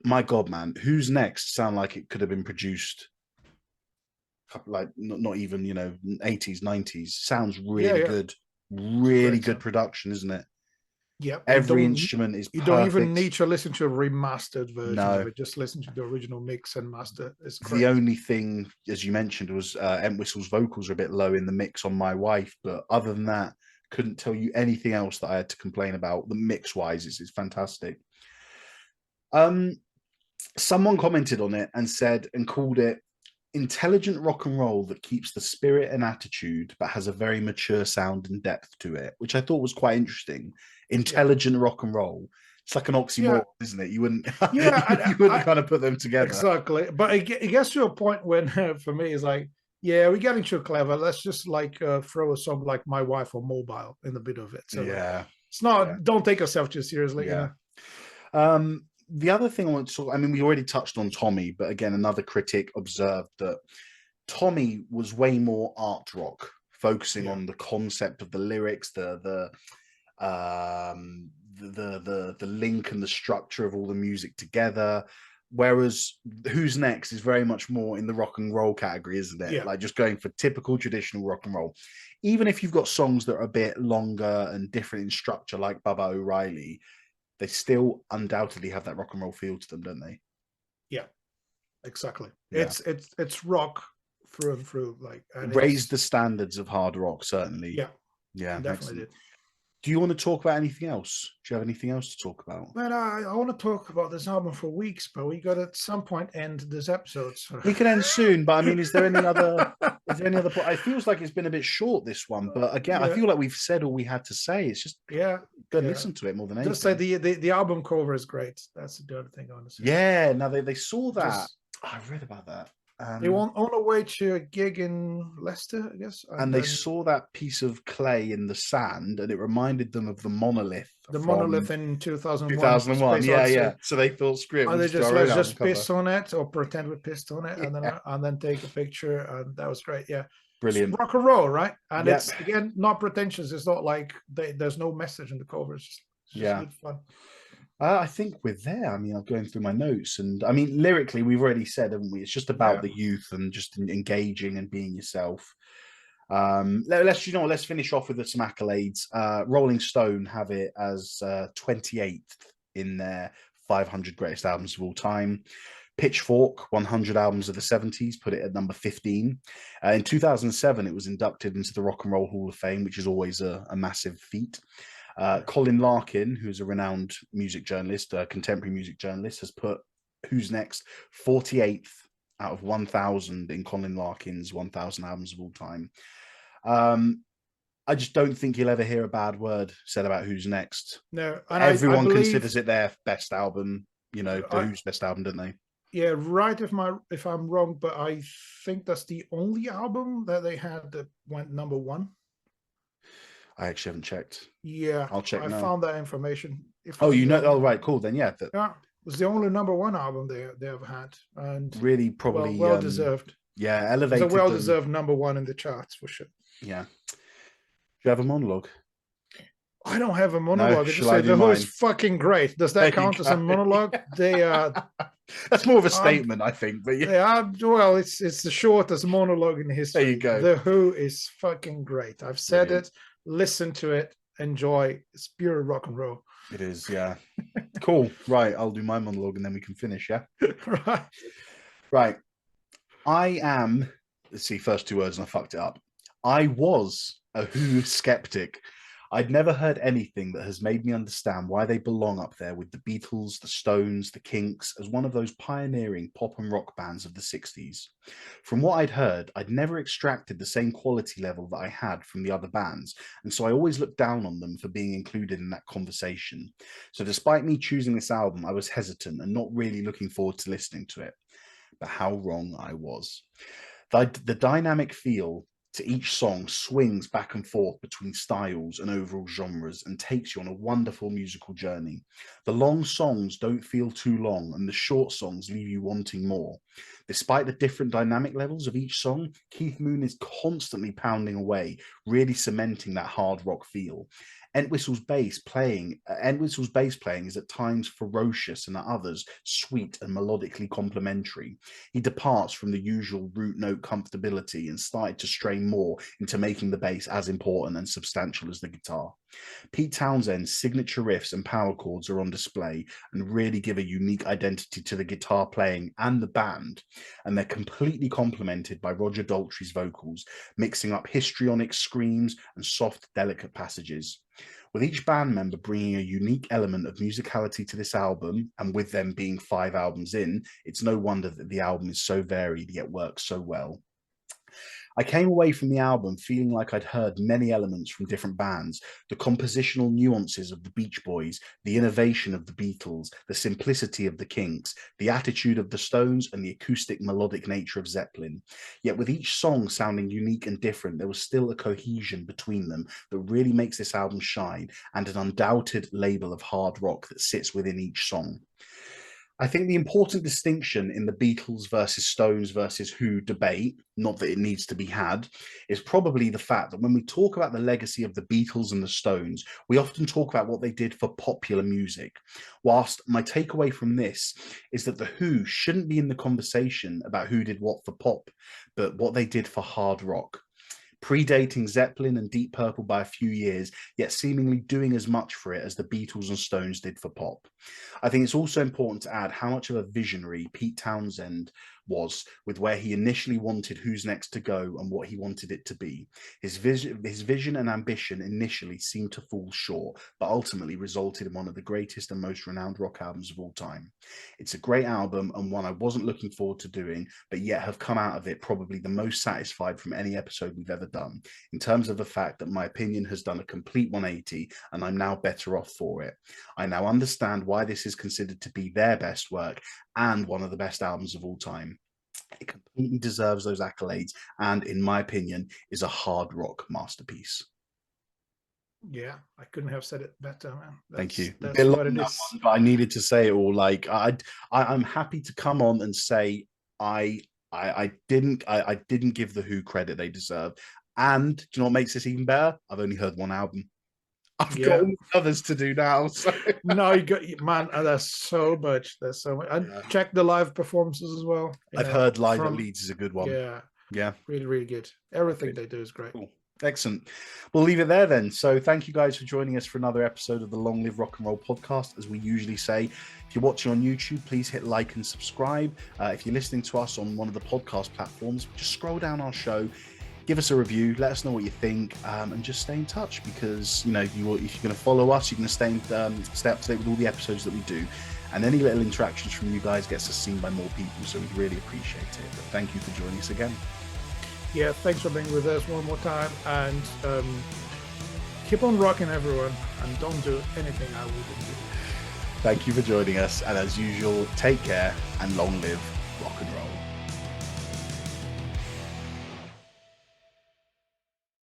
Speaker 1: my God, man, Who's Next sound like it could have been produced like not even 80s, 90s. Sounds really good. Really good production, isn't it?
Speaker 2: Yeah,
Speaker 1: every instrument is perfect.
Speaker 2: You don't even need to listen to a remastered version of it. Just listen to the original mix and master. It's great.
Speaker 1: The only thing, as you mentioned, was Entwistle's vocals are a bit low in the mix on My Wife, but other than that, couldn't tell you anything else that I had to complain about. The mix wise, it's fantastic. Someone commented on it and said and called it intelligent rock and roll that keeps the spirit and attitude, but has a very mature sound and depth to it, which I thought was quite interesting. Intelligent rock and roll. It's like an oxymoron, isn't it? You wouldn't, you wouldn't kind of put them together.
Speaker 2: Exactly. But it gets to a point when, for me, it's like, yeah, we're getting too clever. Let's just like throw a song like My Wife or Mobile in the bit of it. So it's not, don't take yourself too seriously.
Speaker 1: The other thing I want to talk, I mean, we already touched on Tommy, but again, another critic observed that Tommy was way more art rock, focusing on the concept of the lyrics, the link and the structure of all the music together. Whereas Who's Next is very much more in the rock and roll category, isn't it?
Speaker 2: Yeah.
Speaker 1: Like just going for typical traditional rock and roll. Even if you've got songs that are a bit longer and different in structure, like Baba O'Reilly, they still undoubtedly have that rock and roll feel to them, don't they?
Speaker 2: Yeah, exactly. Yeah. It's rock through and through. Like, and
Speaker 1: raised the standards of hard rock, certainly.
Speaker 2: Yeah, definitely did.
Speaker 1: Do you want to talk about anything else? Do you have anything else to talk about?
Speaker 2: Man, I want to talk about this album for weeks, but we got to at some point end this episode. So.
Speaker 1: We can end soon, but I mean, is there any other? It feels like it's been a bit short, this one, but again, I feel like we've said all we had to say. It's just go listen to it more than anything.
Speaker 2: Just say the album cover is great. That's the other thing I want to say.
Speaker 1: Yeah, now they saw that. I read about that.
Speaker 2: They were on the way to a gig in Leicester, I guess.
Speaker 1: And they saw that piece of clay in the sand, and it reminded them of the monolith.
Speaker 2: The monolith in 2001.
Speaker 1: 2001, yeah. So they thought, screw it.
Speaker 2: Let's just piss on it, or pretend we pissed on it, and then take a picture, and that was great. Yeah,
Speaker 1: brilliant.
Speaker 2: It's rock and roll, right? And it's again not pretentious. It's not like there's no message in the cover. It's just good fun.
Speaker 1: I think we're there. I mean, I'm going through my notes, and I mean, lyrically, we've already said, haven't we? It's just about the youth and just engaging and being yourself. Let's finish off with some accolades. Rolling Stone have it as 28th in their 500 greatest albums of all time. Pitchfork 100 albums of the 70s put it at number 15. In 2007, it was inducted into the Rock and Roll Hall of Fame, which is always a massive feat. Colin Larkin, who's a renowned music journalist, contemporary music journalist, has put Who's Next 48th out of 1,000 in Colin Larkin's 1,000 albums of all time. I just don't think you'll ever hear a bad word said about Who's Next.
Speaker 2: No,
Speaker 1: and everyone considers it their best album. You know, the Who's best album, don't they?
Speaker 2: Yeah, right. If I'm wrong, but I think that's the only album that they had that went number one.
Speaker 1: I actually haven't checked.
Speaker 2: Yeah,
Speaker 1: I'll check
Speaker 2: I
Speaker 1: now.
Speaker 2: found that information.
Speaker 1: Oh, you know? Oh, right, cool. Then yeah,
Speaker 2: Yeah, it was the only #1 album they ever had, and
Speaker 1: really probably
Speaker 2: well deserved.
Speaker 1: Yeah,
Speaker 2: It's a
Speaker 1: elevated
Speaker 2: well
Speaker 1: them.
Speaker 2: deserved #1 in the charts for sure.
Speaker 1: Yeah. Do you have a monologue?
Speaker 2: I don't have a
Speaker 1: No,
Speaker 2: monologue. I just
Speaker 1: shall I
Speaker 2: say
Speaker 1: do
Speaker 2: The Who is
Speaker 1: mine?
Speaker 2: fucking great. Does
Speaker 1: There
Speaker 2: that
Speaker 1: you
Speaker 2: count as a
Speaker 1: go.
Speaker 2: monologue? They
Speaker 1: That's more of a statement, I think. But yeah,
Speaker 2: they are, well, it's the shortest monologue in history.
Speaker 1: there you go.
Speaker 2: The Who is fucking great. I've said
Speaker 1: Brilliant.
Speaker 2: it. Listen to it. Enjoy. It's pure rock and roll.
Speaker 1: It is, yeah. Cool. Right, I'll do my monologue and then we can finish, yeah?
Speaker 2: Right.
Speaker 1: Right. I am, let's see, first two words and I fucked it up. I was a Who skeptic. I'd never heard anything that has made me understand why they belong up there with the Beatles, the Stones, the Kinks, as one of those pioneering pop and rock bands of the 60s. From what I'd heard, I'd never extracted the same quality level that I had from the other bands, and so I always looked down on them for being included in that conversation. So despite me choosing this album, I was hesitant and not really looking forward to listening to it. But how wrong I was. The dynamic feel to each song swings back and forth between styles and overall genres and takes you on a wonderful musical journey. The long songs don't feel too long and the short songs leave you wanting more. Despite the different dynamic levels of each song, Keith Moon is constantly pounding away, really cementing that hard rock feel. Entwistle's bass playing is at times ferocious and at others sweet and melodically complementary. He departs from the usual root note comfortability and started to stray more into making the bass as important and substantial as the guitar. Pete Townshend's signature riffs and power chords are on display and really give a unique identity to the guitar playing and the band, and they're completely complemented by Roger Daltrey's vocals, mixing up histrionic screams and soft, delicate passages. With each band member bringing a unique element of musicality to this album, and with them being 5 albums in, it's no wonder that the album is so varied yet works so well. I came away from the album feeling like I'd heard many elements from different bands, the compositional nuances of the Beach Boys, the innovation of the Beatles, the simplicity of the Kinks, the attitude of the Stones, and the acoustic melodic nature of Zeppelin. Yet with each song sounding unique and different, there was still a cohesion between them that really makes this album shine, and an undoubted label of hard rock that sits within each song. I think the important distinction in the Beatles versus Stones versus Who debate, not that it needs to be had, is probably the fact that when we talk about the legacy of the Beatles and the Stones, we often talk about what they did for popular music. Whilst my takeaway from this is that the Who shouldn't be in the conversation about who did what for pop, but what they did for hard rock. Predating Zeppelin and Deep Purple by a few years, yet seemingly doing as much for it as the Beatles and Stones did for pop. I think it's also important to add how much of a visionary Pete Townshend was with where he initially wanted Who's Next to go and what he wanted it to be. His vision and ambition initially seemed to fall short, but ultimately resulted in one of the greatest and most renowned rock albums of all time. It's a great album and one I wasn't looking forward to doing, but yet have come out of it probably the most satisfied from any episode we've ever done, in terms of the fact that my opinion has done a complete 180 and I'm now better off for it. I now understand why this is considered to be their best work and one of the best albums of all time. It completely deserves those accolades and, in my opinion, is a hard rock masterpiece.
Speaker 2: Yeah, I couldn't have said it better, man.
Speaker 1: Thank you.
Speaker 2: That's what it is.
Speaker 1: But I needed to say it all. Like I'm happy to come on and say I didn't give the Who credit they deserve. And do you know what makes this even better? I've only heard one album. I've got all the others to do now. So.
Speaker 2: No, you got, man. There's so much. There's so much. And check the live performances as well.
Speaker 1: I've heard Live at Leeds is a good one.
Speaker 2: Yeah, really, really good. Everything they do is great.
Speaker 1: Cool. Excellent. We'll leave it there then. So thank you guys for joining us for another episode of the Long Live Rock and Roll podcast. As we usually say, if you're watching on YouTube, please hit like and subscribe. If you're listening to us on one of the podcast platforms, just scroll down our show. Give us a review, let us know what you think, and just stay in touch because, you know, if you're going to follow us, you're going to stay up to date with all the episodes that we do. And any little interactions from you guys gets us seen by more people, so we'd really appreciate it. But thank you for joining us again.
Speaker 2: Yeah, thanks for being with us one more time, and keep on rocking, everyone, and don't do anything I wouldn't do.
Speaker 1: Thank you for joining us, and as usual, take care and long live rock and roll.